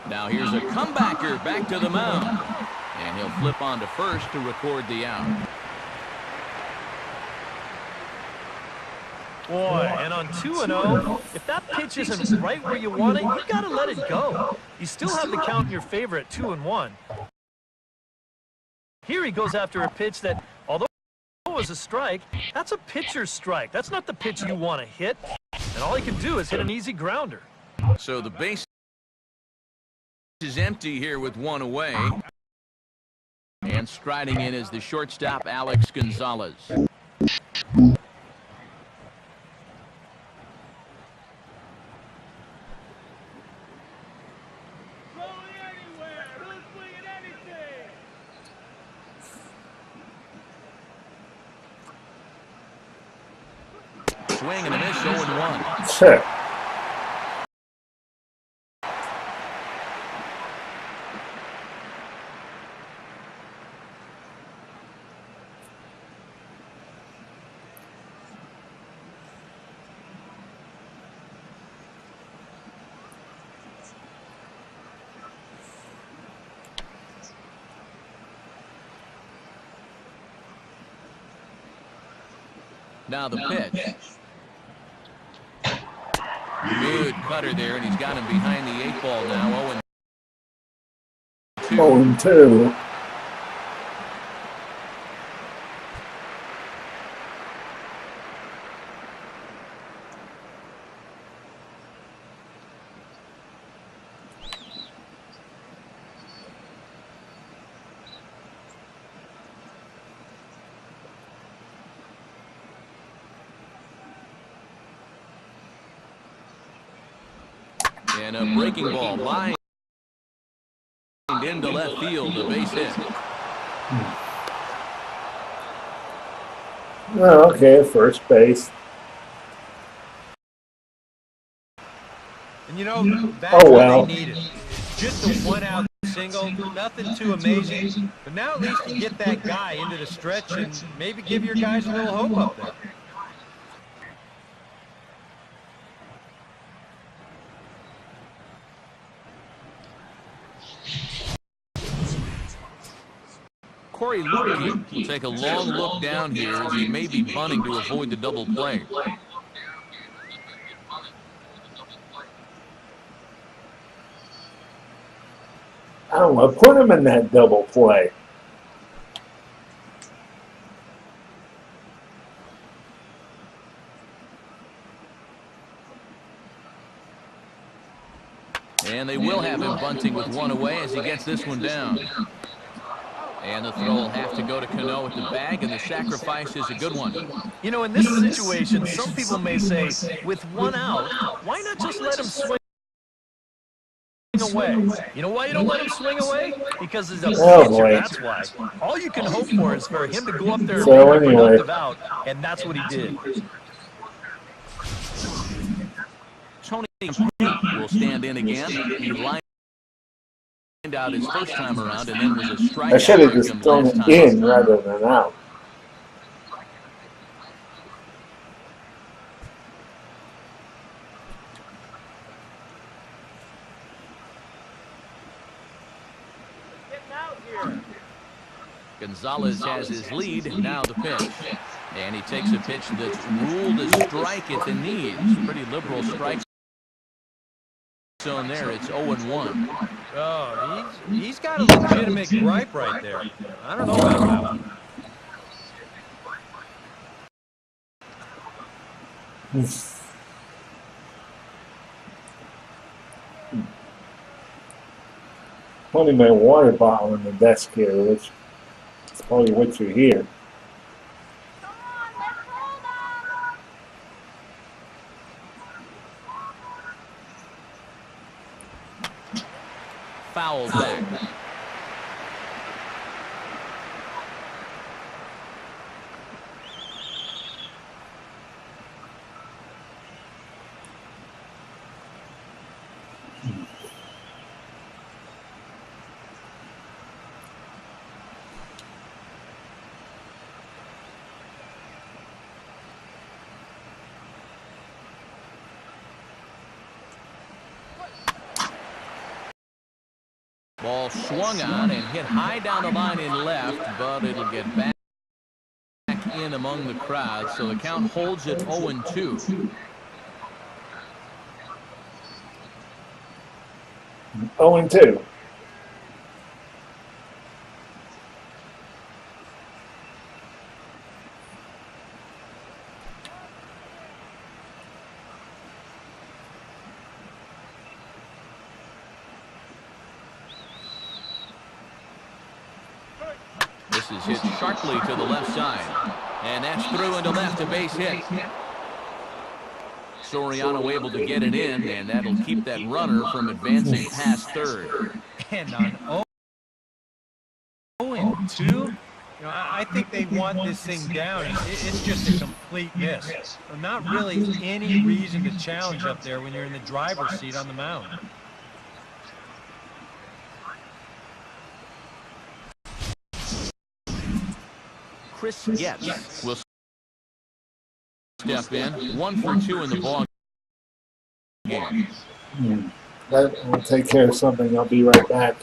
Now here's a comebacker back to the mound. And he'll flip on to first to record the out. Boy, and on 2-0, if that pitch isn't right where you want it, you got to let it go. You still have the count in your favor at 2-1. Here he goes after a pitch that, although it was a strike, that's a pitcher's strike. That's not the pitch you want to hit. And all he can do is hit an easy grounder. So the base is empty here with one away. And striding in is the shortstop, Alex Gonzalez. Swing and a miss, 0-1. Sure. Now the pitch. Good cutter there, and he's got him behind the 8-ball now. 0-2. 0-2. And a breaking ball lined into left field, a base hit. Oh, okay, first base. And you know, that's well. what they needed. Just a one-out single, nothing too amazing. But now at least you get that guy into the stretch and maybe give your guys a little hope up there. Corey Lupke will take a long look down here as he may be bunting to avoid the double play. I don't know, put him in that double play. And they will have him bunting with one away as he gets this one down. And the throw will have to go to Cano at the bag, and the sacrifice is a good one. You know, in this situation, some people may say, with one out, why not just let him swing away? You know why you don't let him swing away? Because he's a pitcher, that's why. All you can hope for is for him to go up there and So make a anyway. productive out, and that's what he did. Tony will stand in again. He lined lined out his first time around and then was a I should have strikeout just victim thrown last it time. in rather than out. Gonzalez has his lead. Now the pitch. And he takes a pitch that's ruled a strike at the knees. Pretty liberal strike zone there. It's 0-1. Oh, he's got a legitimate gripe right there. I don't know about that one. Putting my water bottle in the desk here, which is probably what you hear. Foul back. Ball swung on and hit high down the line in left, but it'll get back in among the crowd, so the count holds at 0-2. 0-2. This is hit sharply to the left side, and that's through into left, a base hit. Soriano able to get it in, and that'll keep that runner from advancing past third. And on 0-2, you know, I think they want this thing down. It's just a complete miss. Not really any reason to challenge up there when you're in the driver's seat on the mound. Chris Getz will step in. 1 for 2 in the ball game. I'll take care of something. I'll be right back.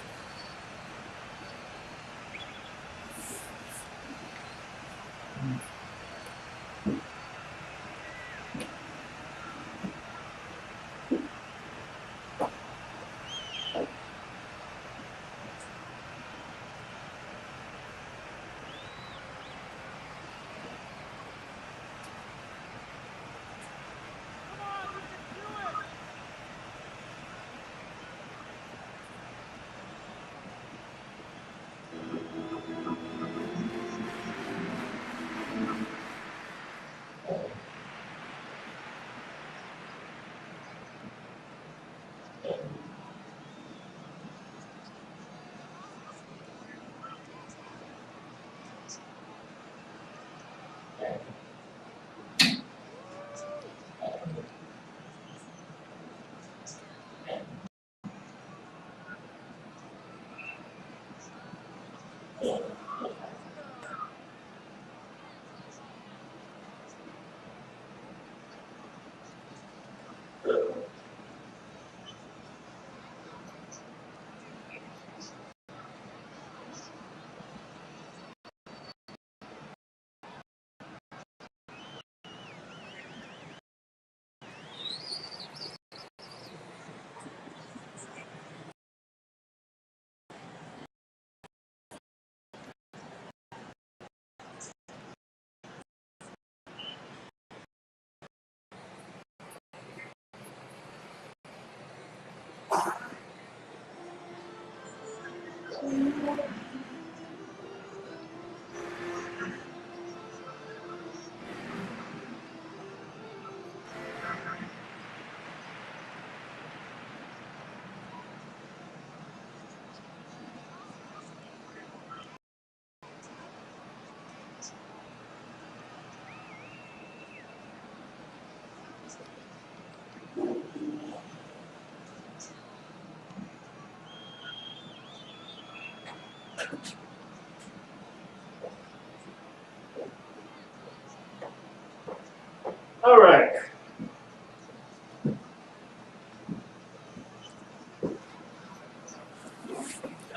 All right.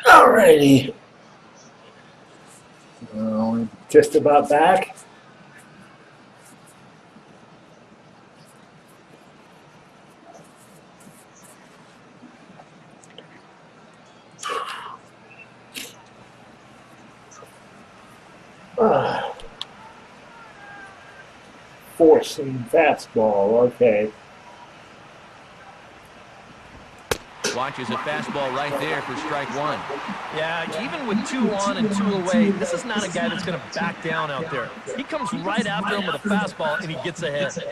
All righty. Just about back. Four-seam fastball. Okay. Watches a fastball right there for strike one. Yeah, even with 2 on and 2 away, this is not a guy that's going to back down out there. He comes right after him with a fastball, and he gets ahead.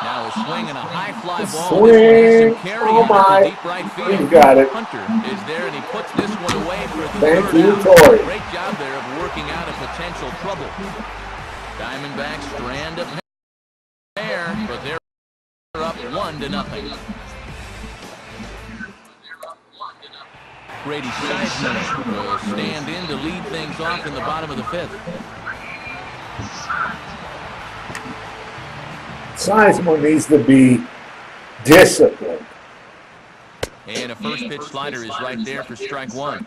Now a swing and a high fly ball. Swing. This one has some carry Oh into my. deep right field. He's got it. Hunter is there, and he puts this one away for the Thank third you, out. Tori. Great job there of working out a potential trouble. Diamondbacks strand up there, but they're up 1-0. Grady Seisman will stand in to lead things off in the bottom of the 5th. Sizemore needs to be disciplined. And a first pitch slider is right there for strike one.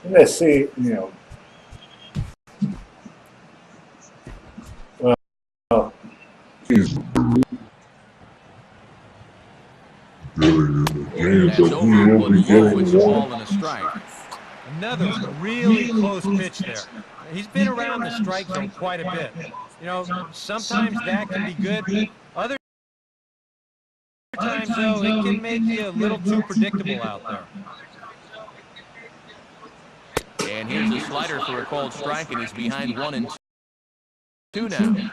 Let's see, well, He's That's over, but low, it's a ball and a strike. Another really close pitch there. He's been around the strike zone quite a bit. You know, sometimes that can be good. Other times, though, it can make you a little too predictable out there. And here's a slider for a called strike, and he's behind 1-2 now.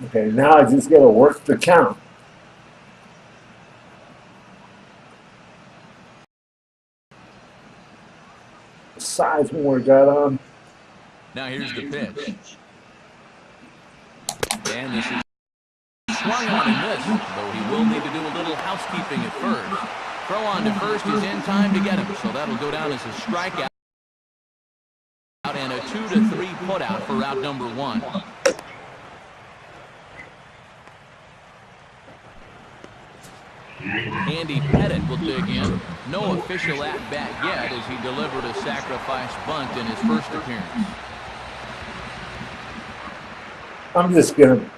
okay, now I just got to work the count. Sizemore got on. Now here's the pitch. And this is swung on and missed, though he will need to do a little housekeeping at first. Throw on to first is in time to get him, so that'll go down as a strikeout and a 2-3 putout for route number 1. Andy Pettit will dig in. No official at-bat yet as he delivered a sacrifice bunt in his first appearance. I'm just going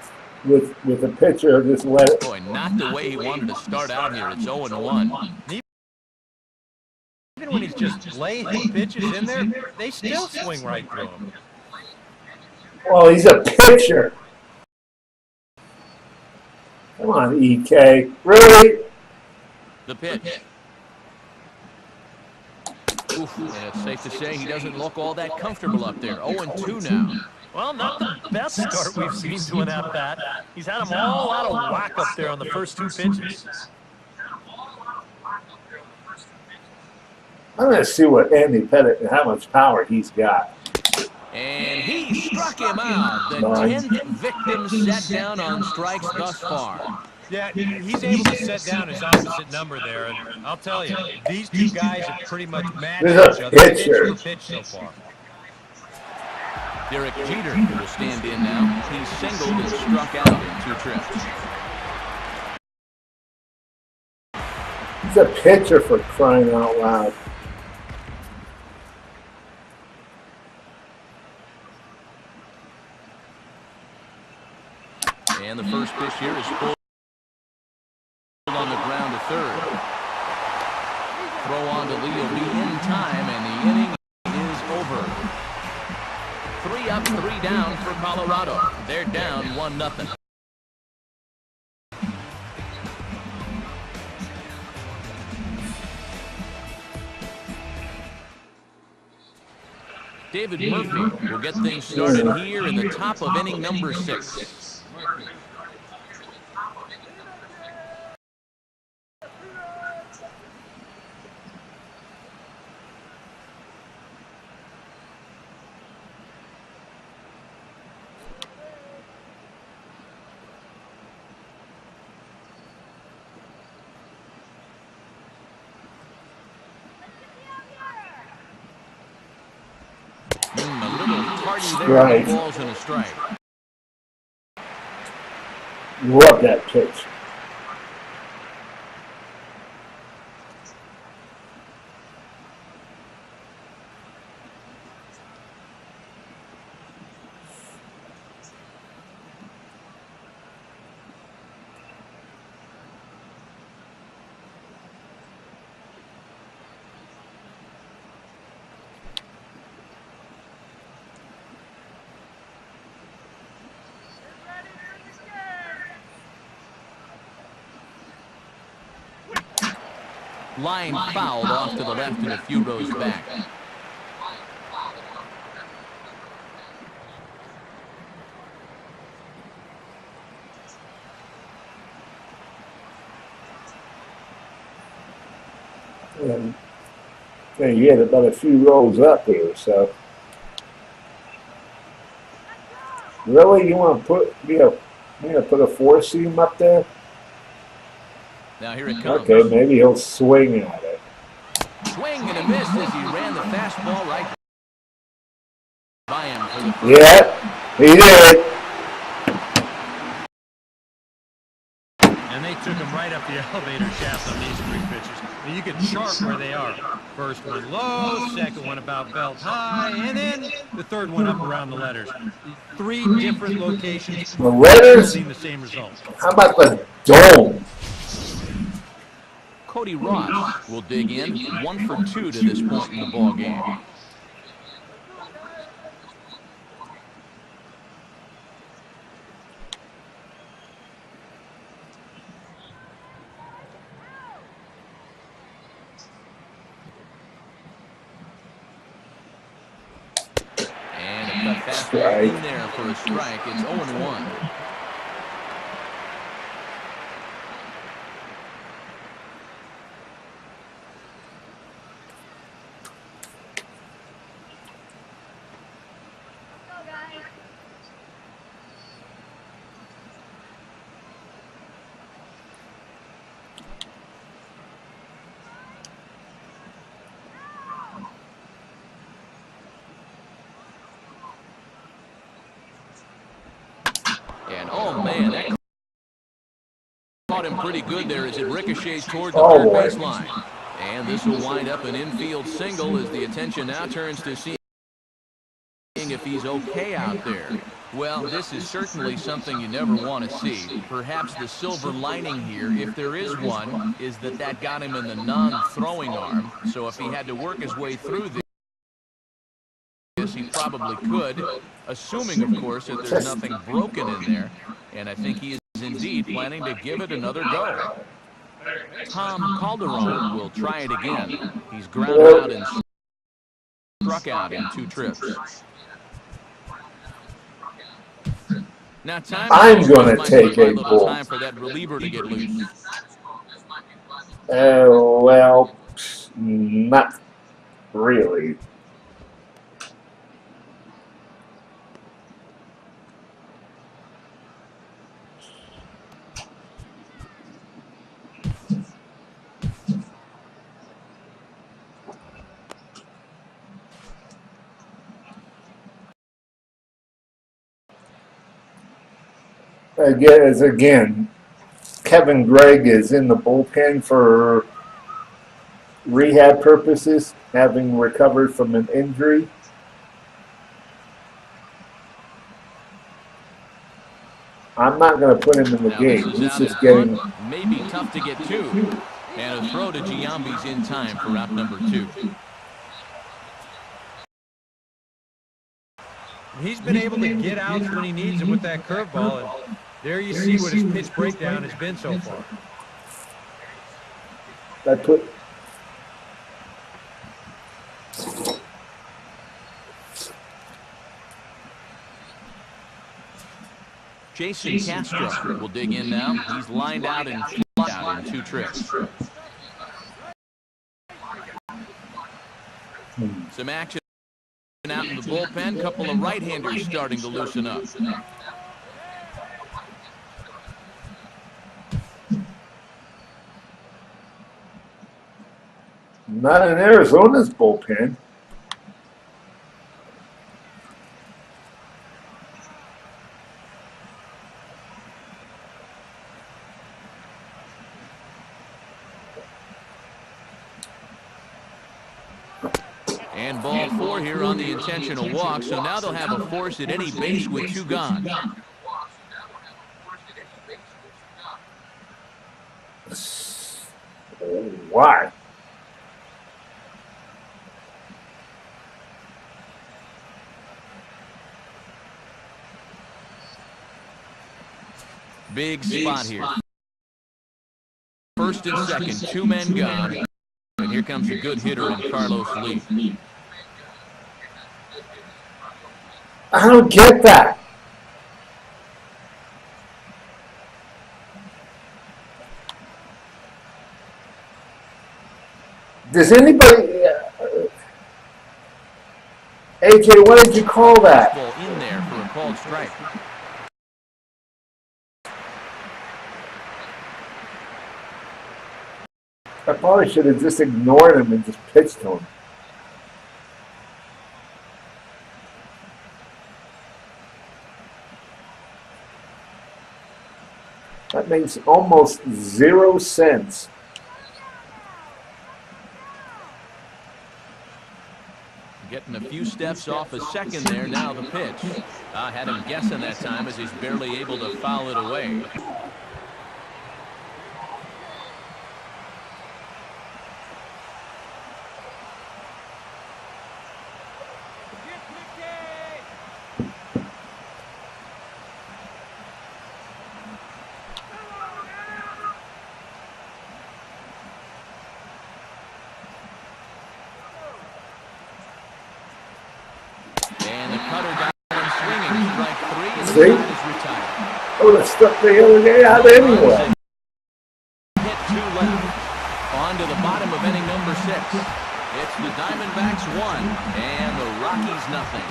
to, with a pitcher, just let it. Boy, not the way he wanted to start out here. It's 0-1. Even when he's just laying pitches in there, they still swing right through him. Well, he's a pitcher. Come on, EK. Really? The pitch. Oof, and it's safe to say he doesn't look all that comfortable up there. 0-2 now. Well, not the best start we've seen to an at-bat. He's had them all out of whack up there on the first 2 pitches. I'm going to see what Andy Pettit and how much power he's got. And he struck him out. The 10th victim set down on strikes thus far. Yeah, he's able to set down his opposite number there, and I'll tell you, these 2 guys have pretty much matched each other pitch for pitch so far. Derek Jeter will stand in now. He's singled and struck out in 2 trips. He's a pitcher, for crying out loud. And the first pitch here is full on the ground to third. throw on to lead will be in time, and the inning is over. 3 up, 3 down for Colorado. They're down 1-0. David Murphy will get things started here in the top of inning number 6. Strike. Balls and a strike. Love that pitch. Line fouled off to the left and a few rows back. Yeah, you had about a few rows up here, so. Really, you want to put, you gonna put a 4-seam up there? Now here it comes. Okay, maybe he'll swing at it. Swing and a miss as he ran the fastball right by him for the first. Yeah, he did. And they took him right up the elevator shaft on these 3 pitches. And you can chart where they are. First one low, second one about belt high, and then the third one up around the letters. 3 different locations. The letters? The same result. How about the dome? Cody Ross will dig in, 1 for 2 to this point in the ball game. And a cut fastball in there for a strike. It's 0-1. And oh man, that caught him pretty good there as it ricochets toward the third baseline. And this will wind up an infield single as the attention now turns to seeing if he's okay out there. Well, this is certainly something you never want to see. Perhaps the silver lining here, if there is one, is that that got him in the non-throwing arm. So if he had to work his way through this, he probably could, assuming, of course, that there's nothing broken in there. And I think he is indeed planning to give it another go. Tom Calderon will try it again. He's grounded out and struck out in 2 trips. Now I'm going to take a ball. Time for that reliever to get loose. Well, not really. Again, Kevin Gregg is in the bullpen for rehab purposes, having recovered from an injury. I'm not going to put him in the game. He's just getting. Maybe tough to get to. And a throw to Giambi's in time for out number 2. He's been able to get outs when he needs them with that curveball, and there you see what his pitch breakdown has been so far. That put Jason Castro will dig in now. He's lined out and fly out in 2 trips. Some action out in the bullpen. Couple of right-handers starting to loosen up. not in Arizona's bullpen. And ball 4 here on the intentional walk, so now they'll have a force at any base with 2 gone. Why? Big spot here. First and second, 2 men gone. And here comes a good hitter in Carlos Lee. I don't get that. Does anybody... AJ, what did you call that? Ball in there for a called strike. I probably should have just ignored him and just pitched to him. That makes almost 0 sense. Getting a few steps off a second there. Now the pitch. I had him guessing that time as he's barely able to foul it away. See? I would have stuck the other day out anyway. Hit 2 left. On to the bottom of inning number 6. It's the Diamondbacks 1 and the Rockies nothing.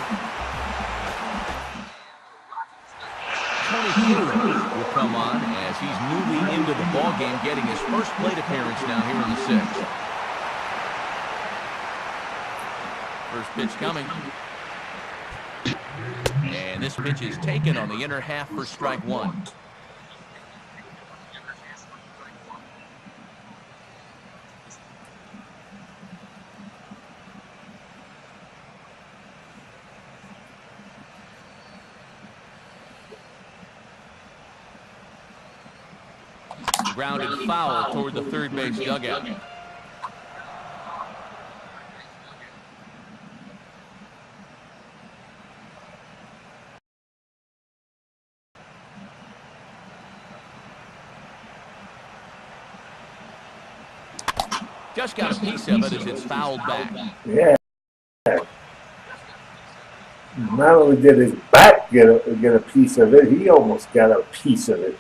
Tony Kidder will come on as he's newly into the ballgame, getting his first plate appearance now here in the 6th. First pitch coming. And this pitch is taken on the inner half for strike 1. Grounded foul toward the third base dugout. Just got a piece of it as it's fouled back. Yeah. Not only did his bat get a piece of it, he almost got a piece of it.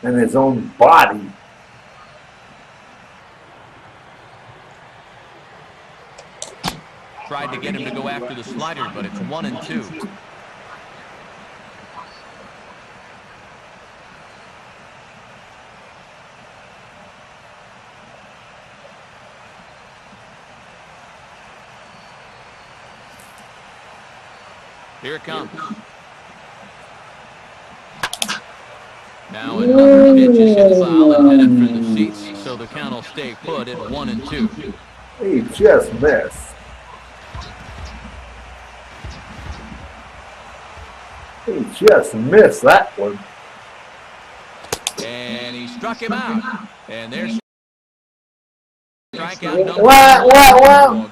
And his own body. Tried to get him to go after the slider, but it's 1-2. Here it comes. Now another pitch is hit foul and headed for the seats, so the count will stay put at 1-2. He just missed. He just missed that one. And he struck him out. And there's strikeout number What?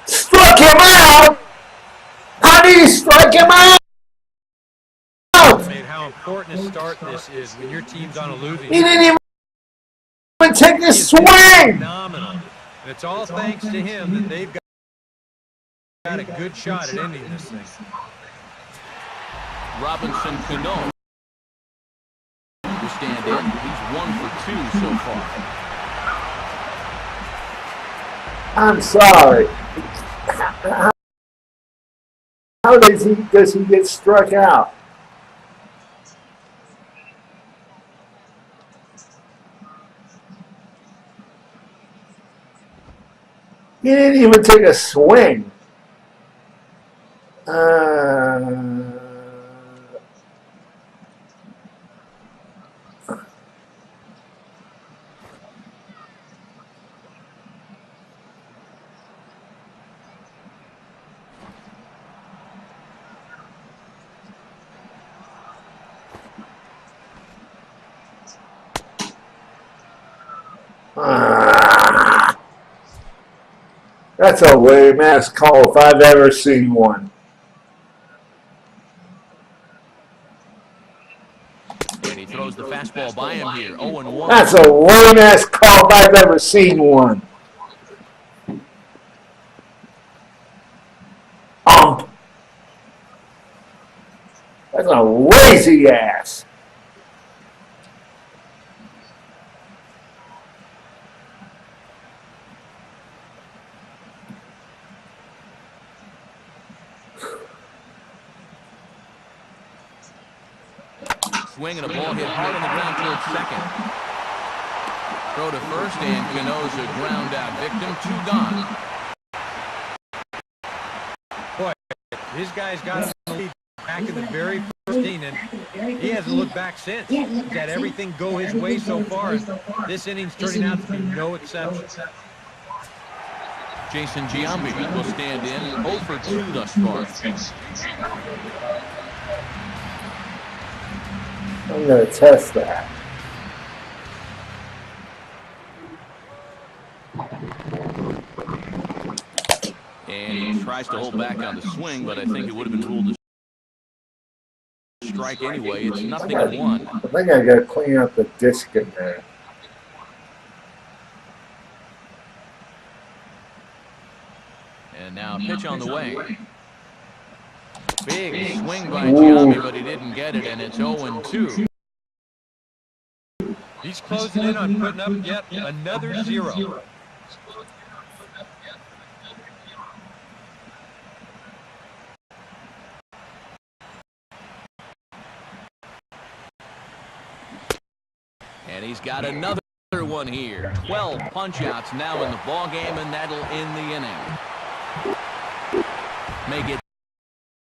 Struck him out? How do you strike him out? How important a start this is when your team's on a losing. He didn't even take a swing. Phenomenal. And it's all thanks to him that they've got a good shot at ending this thing. Robinson Cano to stand in. He's 1 for 2 so far. I'm sorry. How does he get struck out? He didn't even take a swing. That's a lame ass call if I've ever seen one. And he throws the fastball by him here. 0-1. That's a lame ass call if I've ever seen one. That's a lazy ass. Swing and a ball hit hard on the ground towards second. Throw to first, and Cano's a ground out victim. 2 gone. Boy, his guy's got him in the lead back in the very first inning, and he hasn't looked back since. He's had everything go his way so far, and this inning's turning out to be no exception. Jason Giambi will stand in. 0 for 2 thus far. I'm going to test that. And he tries to hold back on the swing, but I think it would have been ruled a strike anyway. It's 0-1. I think I got to clean up the disc in there. And now a pitch on the way. Big swing by Giambi, but he didn't get it, and it's 0-2. He's closing in on putting up yet another 0. And he's got another one here. 12 punch-outs now in the ballgame, and that'll end the inning. Make it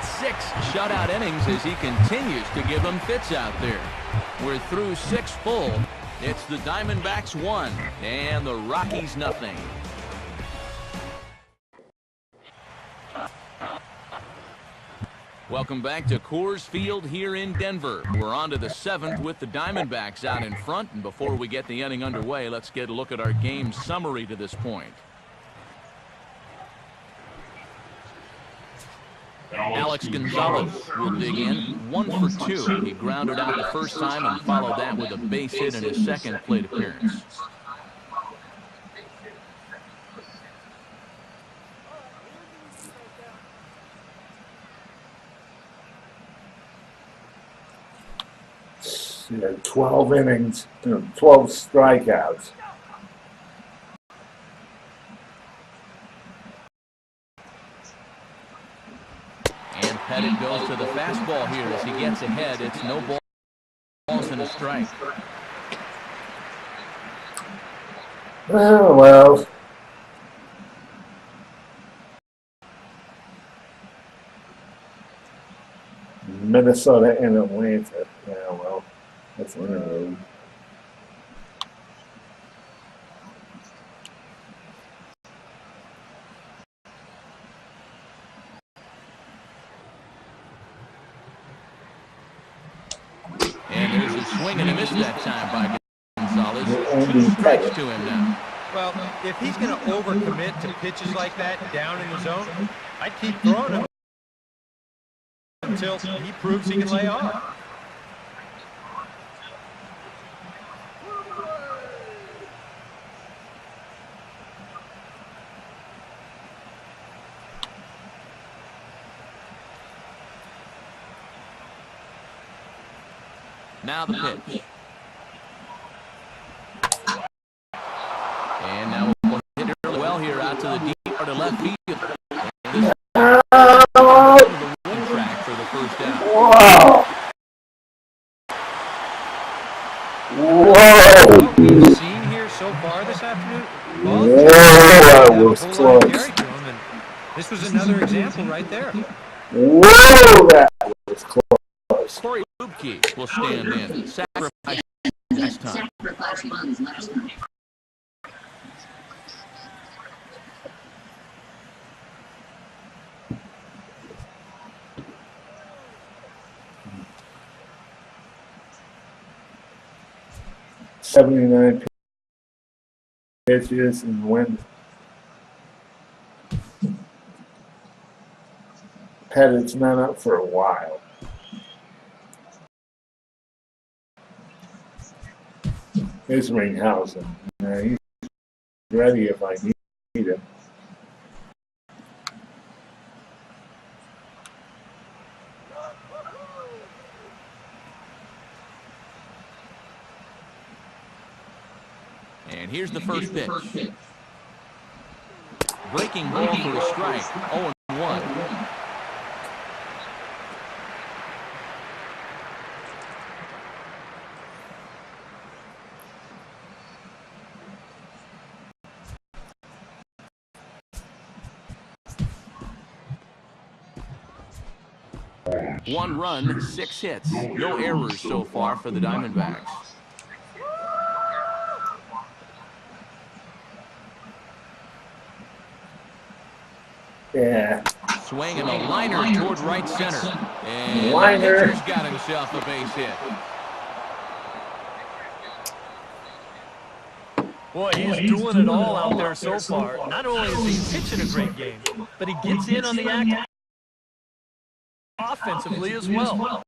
6 shutout innings as he continues to give them fits out there. We're through 6 full. It's the Diamondbacks 1 and the Rockies 0. Welcome back to Coors Field here in Denver. We're on to the 7th with the Diamondbacks out in front. And before we get the inning underway, let's get a look at our game summary to this point. Alex Gonzalez will dig in. 1 for 2. He grounded out the first time and followed that with a base hit in his second plate appearance. He had 12 innings, 12 strikeouts. And Pettit goes to the fastball here as he gets ahead. It's no balls and a strike. Oh, well. Minnesota and Atlanta. Yeah, well, that's one of those. And There's a swing and a miss that time by Gonzalez. And 2 he strikes cut it. to him now. Well, if he's going to overcommit to pitches like that down in the zone, I'd keep throwing him until he proves he can lay off. Now the pitch. And now we'll hit it really well here out to the deep part of left field. And this is the wing track for the first down. Whoa! Whoa! What we've seen here so far this afternoon, both Whoa, have that a was whole lot of close. carry to them, and this was another example right there. Whoa, that was close. Corey Lubke will stand in. Sacrifice last time. $79 pitches and win. Pettit's not up for a while. Here's Ringhausen. He's ready if I need him. And here's the first pitch. Breaking ball for a strike. 0-1. One run, 6 hits. No errors so far for the Diamondbacks. Yeah. Swinging a liner toward right center. And Liner. the pitcher's got himself a base hit. Boy, he's doing it all out there so far. Not only is he pitching a great game, but he gets in on the act offensively as well.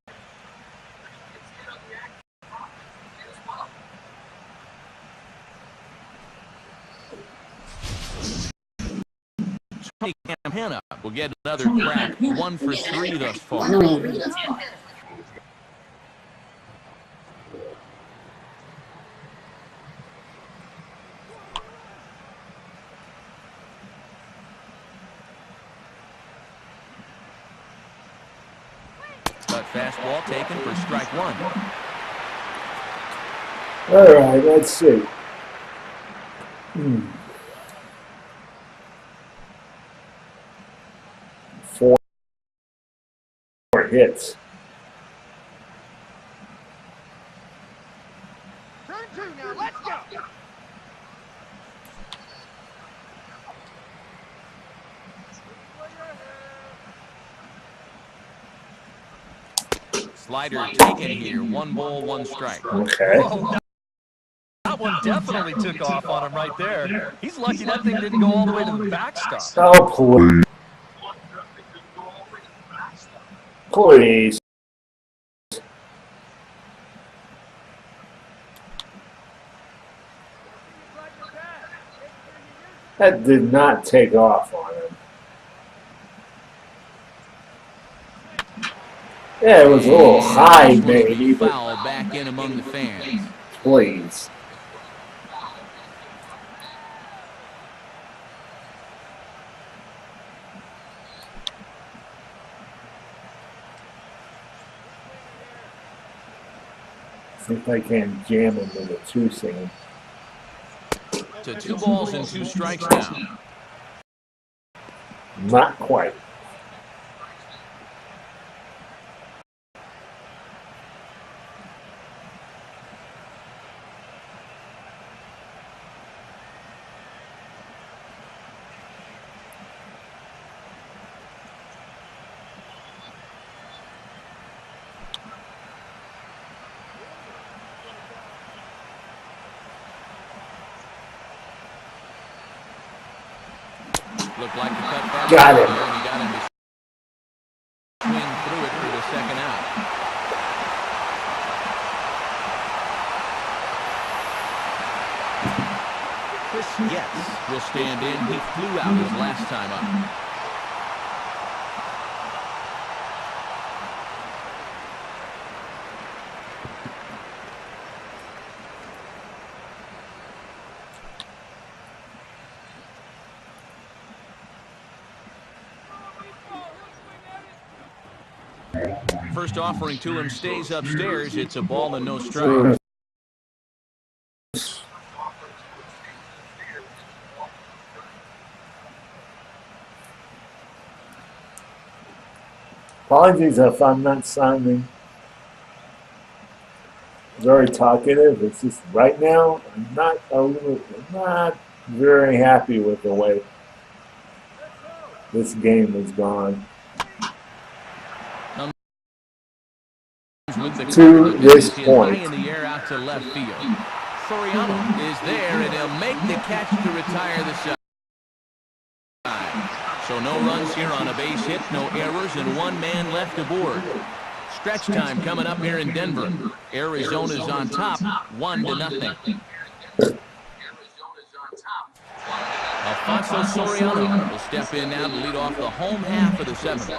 Tony Campana will get another crack. 1 for 3 thus far. But fastball taken for strike 1. All right, let's see. 4 hits. Turn 2 now, let's go! Slider taken here. 1 ball, 1 strike. Okay. Whoa, that one definitely took off on him right there. He's lucky that thing didn't go all the way to the backstop. Oh, please. Please. That did not take off on him. Yeah, it was a little high, maybe, but Foul back in among the fans. please. See if I can jam him with a 2-seam. To 2 balls and 2 strikes now. Not quite. Looked like the cut back. Got him. He got him to swing through it for the second out. Chris Getz will stand in. He flew out his last time up. First offering to him stays upstairs. It's a ball and no strike. Apologies if I'm not sounding very talkative. It's just right now I'm not very happy with the way this game has gone. To this point. High in the air out to left field. Soriano is there, and he'll make the catch to retire the side. So no runs here on a base hit, no errors, and one man left aboard. Stretch time coming up here in Denver. Arizona's on top, 1-0. Alfonso Soriano will step in now to lead off the home half of the seventh.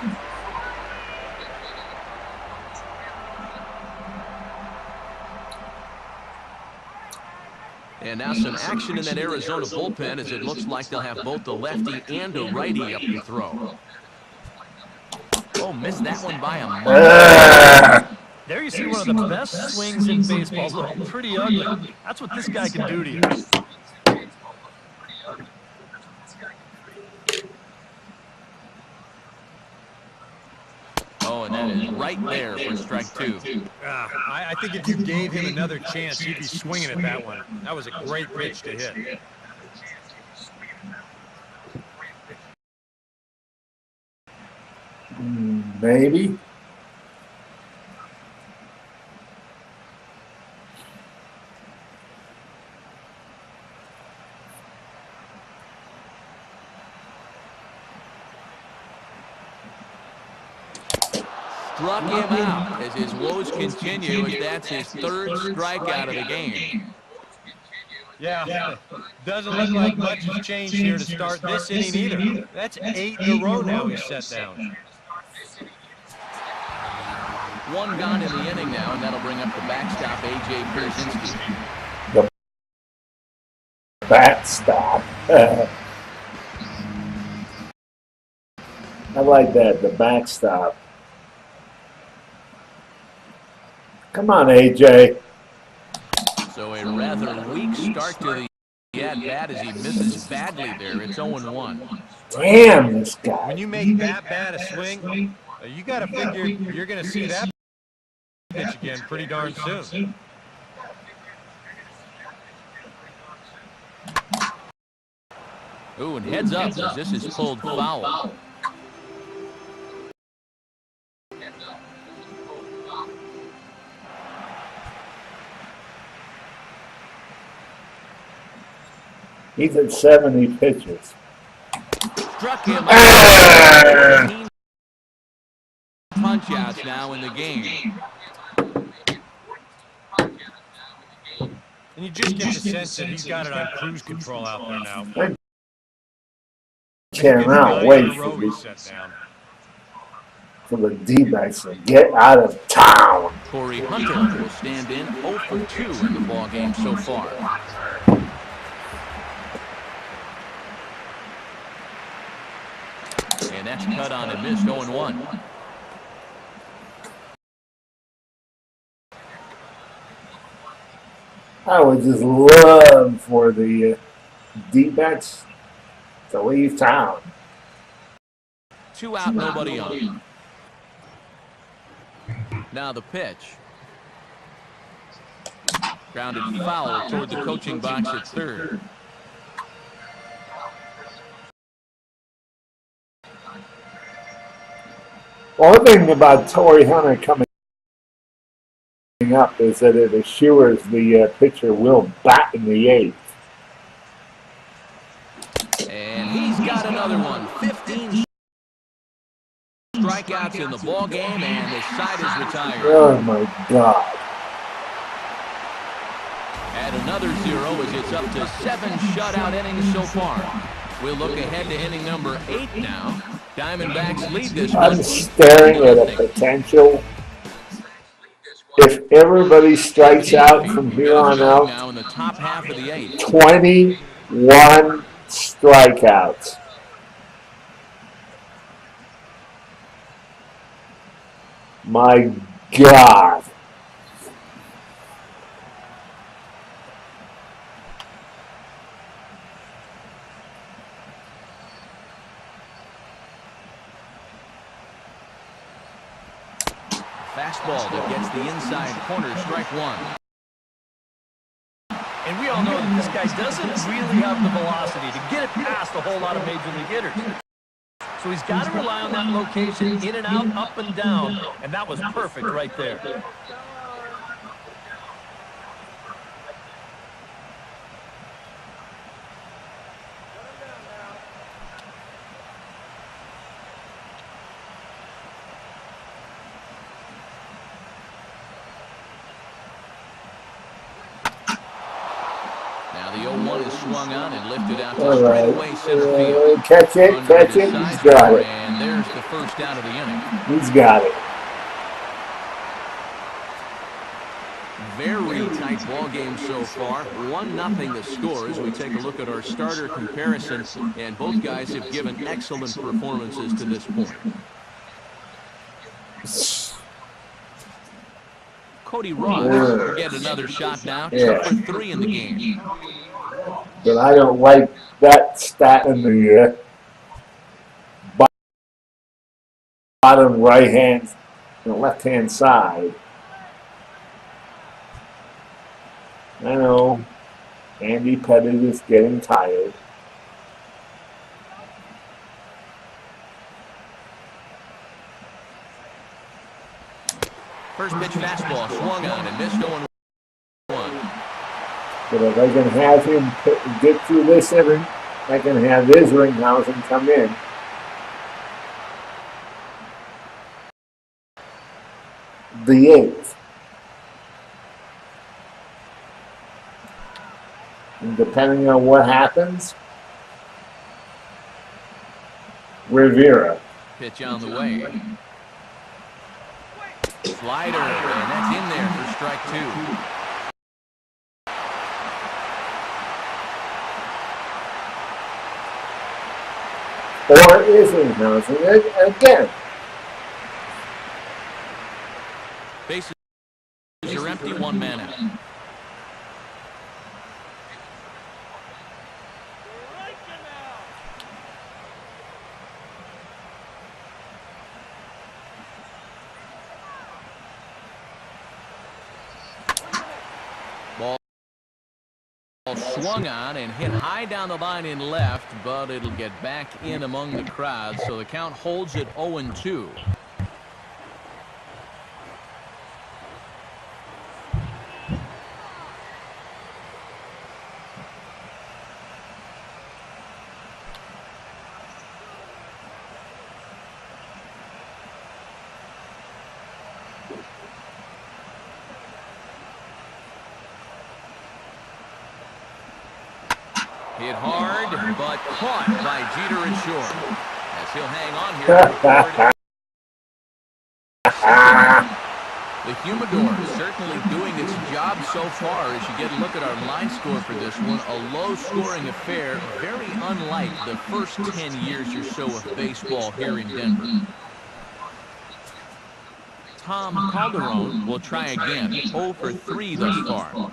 And now some action in that Arizona bullpen as it looks like they'll have both the lefty and a righty up to throw. Oh, missed that one by a mile. There you see one of the best swings in baseball. Look pretty ugly. That's what this guy can do to you. Oh, and that is right there for strike two. I think if you gave him another chance, he'd be swinging at that one. That was a great pitch to hit. Maybe. Struck him out as his woes continue, as that's his third strikeout of the game. Yeah, doesn't look like much has changed here to start this inning either. That's 8 in a row now he's set down. One gone in the inning now, and that'll bring up the backstop, A.J. Pierzynski. The backstop. I like that, the backstop. Come on, AJ. So a rather weak start to the at-bat as he misses badly there. It's 0-1. Damn, this guy. When you make that bad a swing, you got to figure you're going to see that pitch again pretty darn soon. Ooh, and heads up as this is pulled foul. He's at 70 pitches. Struck him out. Punch outs now in the game. And you just get the sense that he's got it on cruise control out there now. Cannot wait for the D-backs to get out of town. Corey Hunter will stand in 0 for 2 in the ballgame so far. And that's cut on and missed, 0-1. I would just love for the D-backs to leave town. 2 out, nobody on. Now the pitch. Grounded foul toward the coaching box at third. One thing about Torrey Hunter coming up is that it assures the pitcher will bat in the 8th. And he's got another another one. 15 strikeouts in the ball game, and the side is retired. Oh my God. Add another 0 as it's up to 7 shutout innings so far. We'll look ahead to inning number 8 now. Diamondbacks lead this one. I'm staring at a potential. If everybody strikes out from here on out, now in the top half of the 8th. 21 strikeouts. My God. Fastball that gets the inside corner, strike 1. And we all know that this guy doesn't really have the velocity to get it past a whole lot of major league hitters. So he's got to rely on that location, in and out, up and down, and that was perfect right there. Now the 0-1 is swung on and lifted out to All straightaway center field. right. Catch it. He's got it. And there's the first out of the inning. He's got it. Very tight ball game so far. 1-0 the score as we take a look at our starter comparison. And both guys have given excellent performances to this point. Cody Ross will get another shot now. 2 for 3 in the game. But I don't like that stat in the bottom right hand, the left hand side. I know Andy Pettit is getting tired. First pitch fastball swung on and missed 0-1. But if I can have him get through this inning, I can have Isringhausen come in. The 8th. And depending on what happens, Rivera. Pitch on the way. Slider, and that's in there for strike 2. Or Isringhausen again. Bases are empty, 1 man out. Swung on and hit high down the line in left, but it'll get back in among the crowd, so the count holds at 0-2. Hit hard, but caught by Jeter and Shore. As he'll hang on here. The Humidor certainly doing its job so far as you get a look at our line score for this one. A low-scoring affair, very unlike the first 10 years or so of baseball here in Denver. Tom Calderon will try again. 0 for 3 thus far.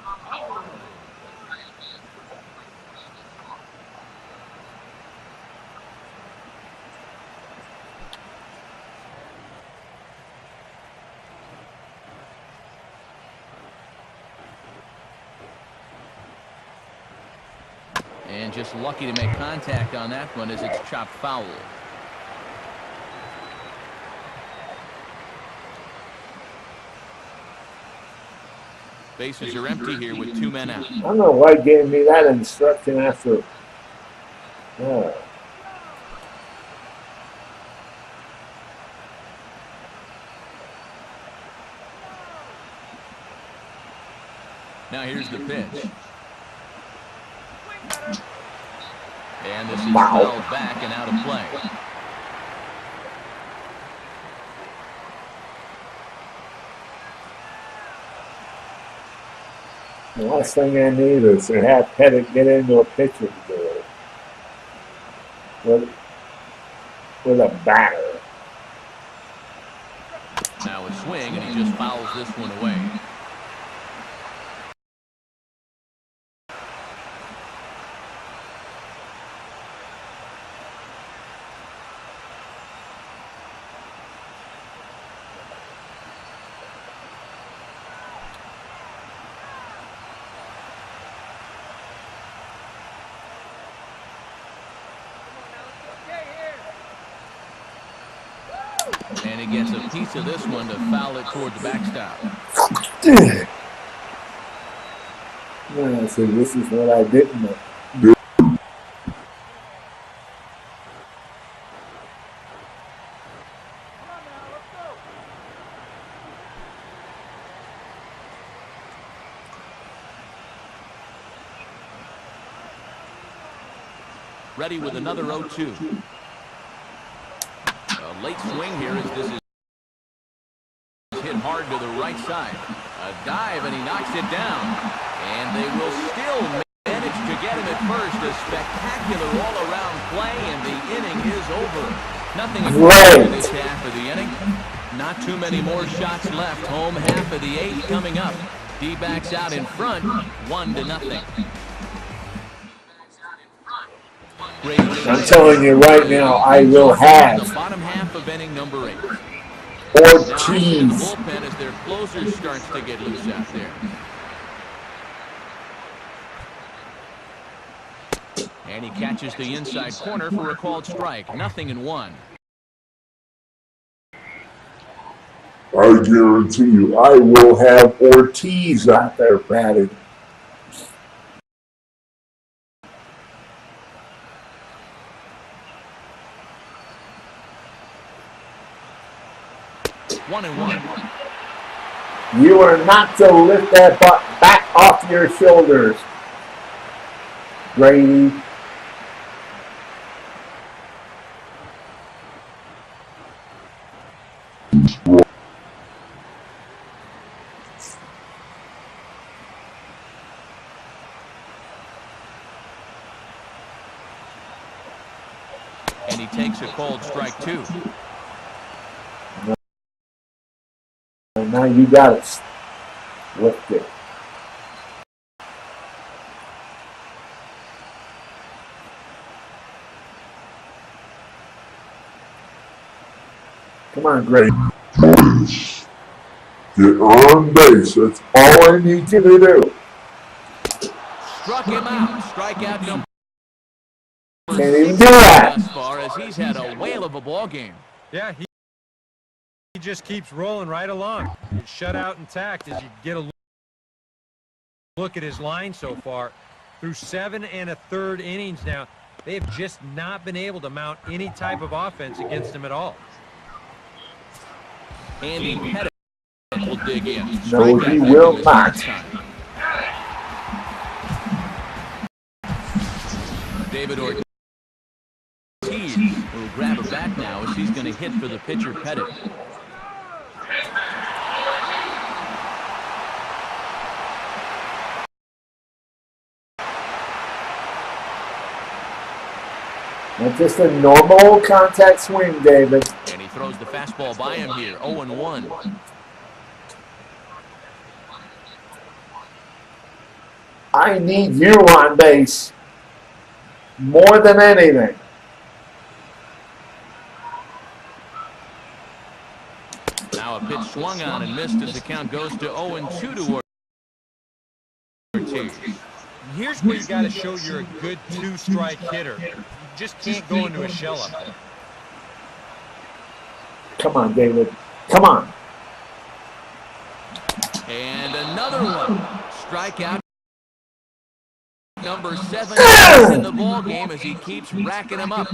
And just lucky to make contact on that one as it's chopped foul. Bases are empty here with 2 men out. I don't know why he gave me that instruction after. Now here's the pitch. And this is Wow. fouled back and out of play. The last thing I need is to have Pettit get into a pitcher's duel with a batter. Now a swing, and he just fouls this one away. And he gets a piece of this one to foul it toward the backstop. Yeah, see, this is what I didn't know. Ready with another 0-2. A late swing here as this is hit hard to the right side. A dive, and he knocks it down. And they will still manage to get him at first. A spectacular all-around play, and the inning is over. Nothing in this half of the inning. Not too many more shots left. Home half of the 8th coming up. D-backs out in front, 1-0. I'm telling you right now, I will have the bottom half of inning number 8. Ortiz. The bullpen as their closer starts to get loose out there. And he catches the inside corner for a called strike. 0-1. I guarantee you, I will have Ortiz out there batted. One and one. You are not to lift that butt back off your shoulders, Grady. And he takes a cold strike, 2. Now you got it. Lift it. Come on, Grady. Get on base. That's all I need you to do. Struck him out. Strikeout number. Can't even do that. As far as he's had a whale of a ball game. Yeah, he just keeps rolling right along. He's shut out intact as you get a look at his line so far. Through 7 1/3 innings now, they have just not been able to mount any type of offense against him at all. Andy Pettit will dig in. No, he will not. David Ortiz will grab a bat now as he's going to hit for the pitcher Pettit. Not just a normal contact swing, David. And he throws the fastball by him here, 0-1. I need you on base more than anything. Now a pitch swung on and missed as the count goes to 0-2 to Ortiz. Here's where you got to show you're a good 2-strike hitter. You just can't go into a shell up there. Come on, David. Come on. And another one. Strikeout number 7 in the ball game as he keeps racking him up.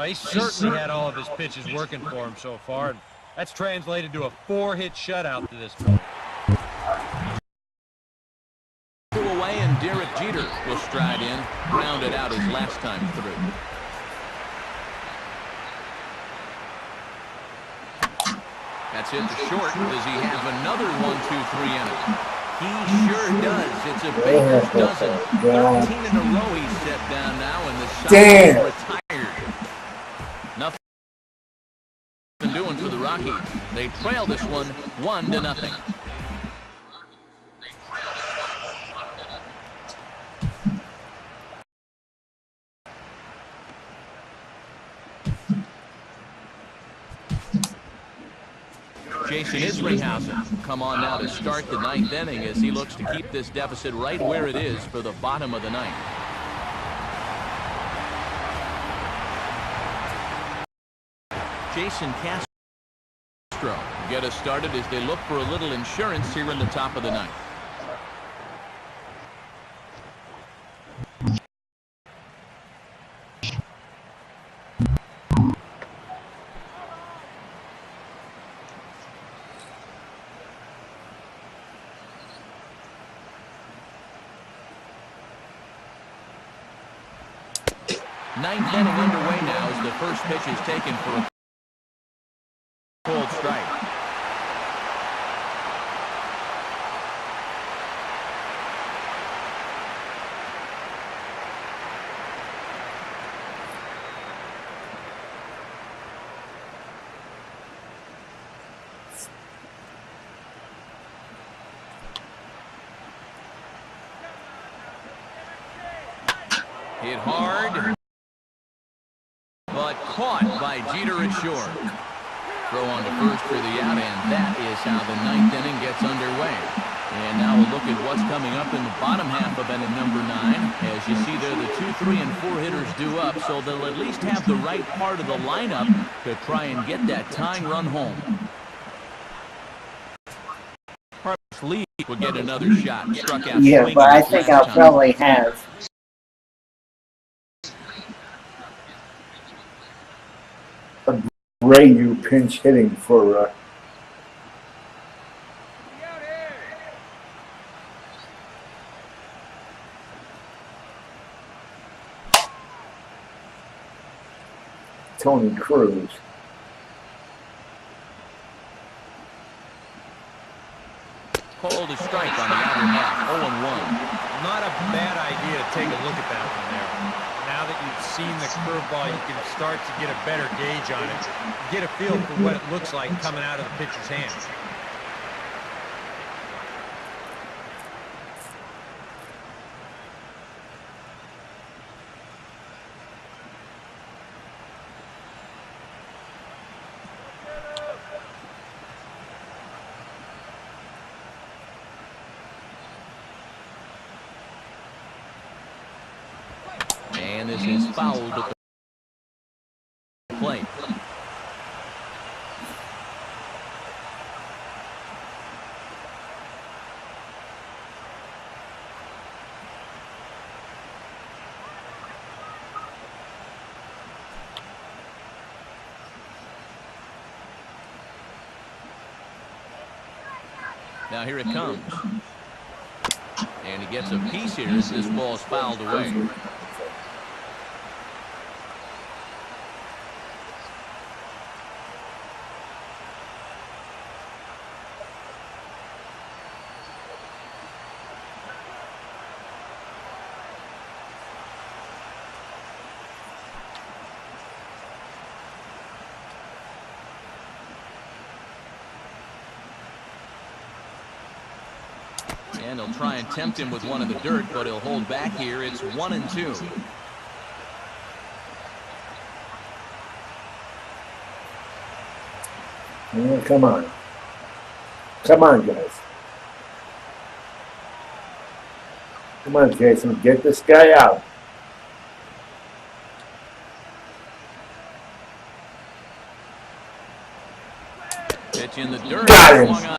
He certainly had all of his pitches working for him so far. That's translated to a 4-hit shutout to this point. Away, and Derek Jeter will stride in, grounded out his last time through. That's it to short. Does he have another 1-2-3 inning? He sure does. It's a baker's dozen. 13 in a row he's set down now, and the side is retired. Nothing doing for the Rockies. They trail this one 1-0. Jason Isringhausen come on now to start the 9th inning as he looks to keep this deficit right where it is for the bottom of the 9th. Jason Castro get us started as they look for a little insurance here in the top of the 9th. Ninth inning underway now as the first pitch is taken for a cold strike. Hit hard. But caught by Jeter at short. Throw on to first for the out, and that is how the 9th inning gets underway. And now we'll look at what's coming up in the bottom half of inning number 9. As you see there, the 2, 3, and 4 hitters due up, so they'll at least have the right part of the lineup to try and get that tying run home. Harps Lee will get another shot. Struck out. Yeah, but I think I'll probably have Rayu pinch hitting for Tony Cruz. Called a strike on the outer half, 0-1. Not a bad idea to take a look at that one there. Now that you've seen the curveball, you can start to get a better gauge on it. Get a feel for what it looks like coming out of the pitcher's hands. And this is fouled at the plate. Now here it comes. And he gets a piece here as this ball is fouled away. And he'll try and tempt him with one in the dirt, but he'll hold back here. It's 1-2. Oh, come on. Come on, guys. Come on, Jason. Get this guy out. Pitch in the dirt. Got him. Swung on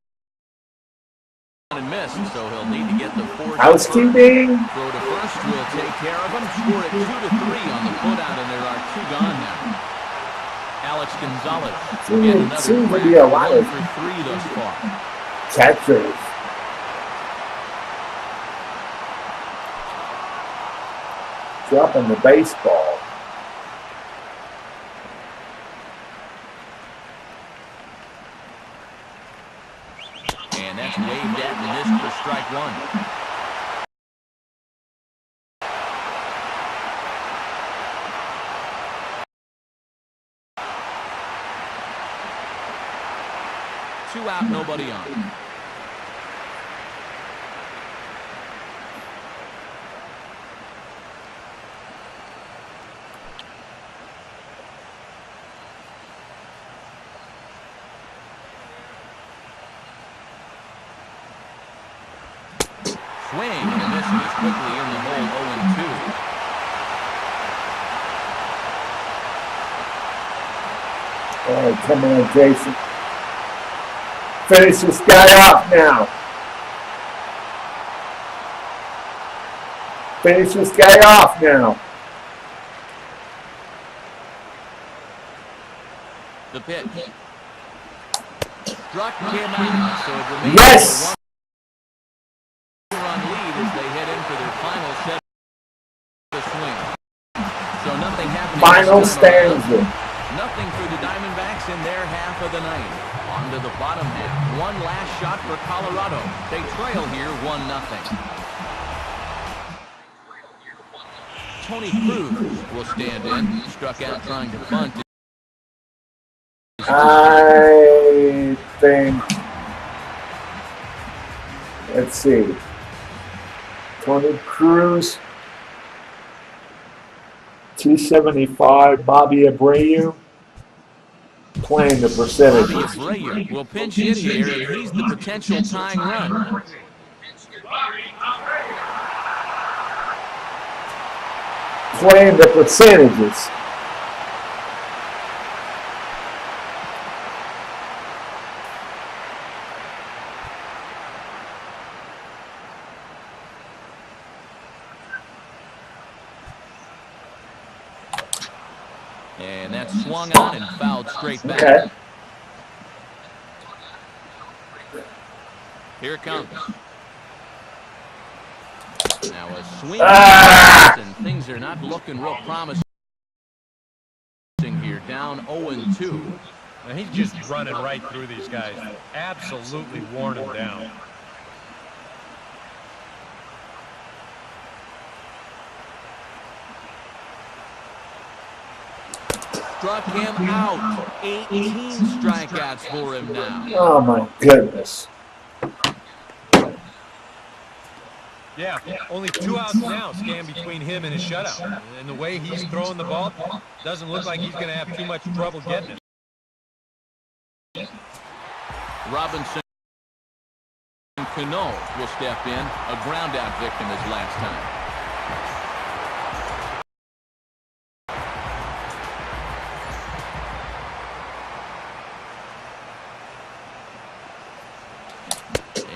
and missed, so he'll need to get the fourth. Housekeeping. Throw to first will take care of him. Score at 2-3 on the putout, and there are 2 gone now. Alex Gonzalez. Seems to be a lot of for 3 thus far. catchers. Dropping the baseball. And that's waved at and missed for strike 1. Two out, nobody on. Swing and misses quickly in the hole, 0-2. All right, come on, Jason. Finish this guy off now. Finish this guy off now. The pitch. Struck him out, so it remains Yes! a 1-run lead as they head in for their final set of swing. So nothing happening. Final stanza. Nothing for the Diamondbacks in their half of the night. On to the bottom half. One last shot for Colorado. They trail here 1-0. Tony Cruz will stand in. Struck out trying to bunt. I think, let's see, Tony Cruz, 275, Bobby Abreu, playing the percentages. Bobby Abreu will pinch hit here, and he's the potential tying run. Playing the percentages. And that's swung on and fouled straight back. Okay. Here it comes. Now a swing, and things are not looking real promising here. Down 0-2. And he's just running right through these guys. Absolutely worn them down. Struck him out. 18 strikeouts for him now. Oh my goodness. Yeah, only 2 outs now stand between him and his shutout. And the way he's throwing the ball, doesn't look like he's going to have too much trouble getting it. Robinson Cano will step in. A ground out victim his last time.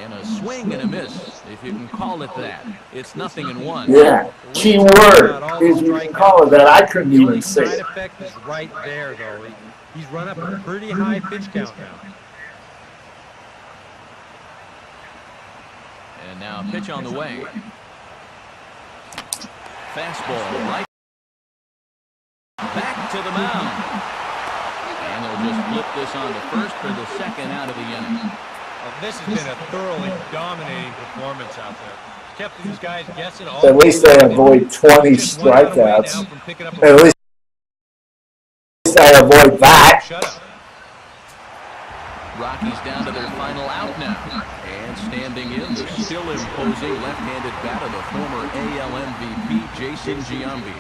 And a swing and a miss, if you can call it that. It's 0-1. Yeah, key word is you can call it that. I couldn't even say Side it. effect is right there, though. He's run up a pretty high pitch count now. And now a pitch on the way. Fastball right back to the mound. And they'll just flip this on to first for the second out of the inning. Well, this has been a thoroughly dominating performance out there. Kept these guys guessing all. At least I avoid 20 strikeouts. At least I avoid that. Rockies down to their final out now. And standing in the still imposing left-handed bat of the former AL MVP, Jason Giambi.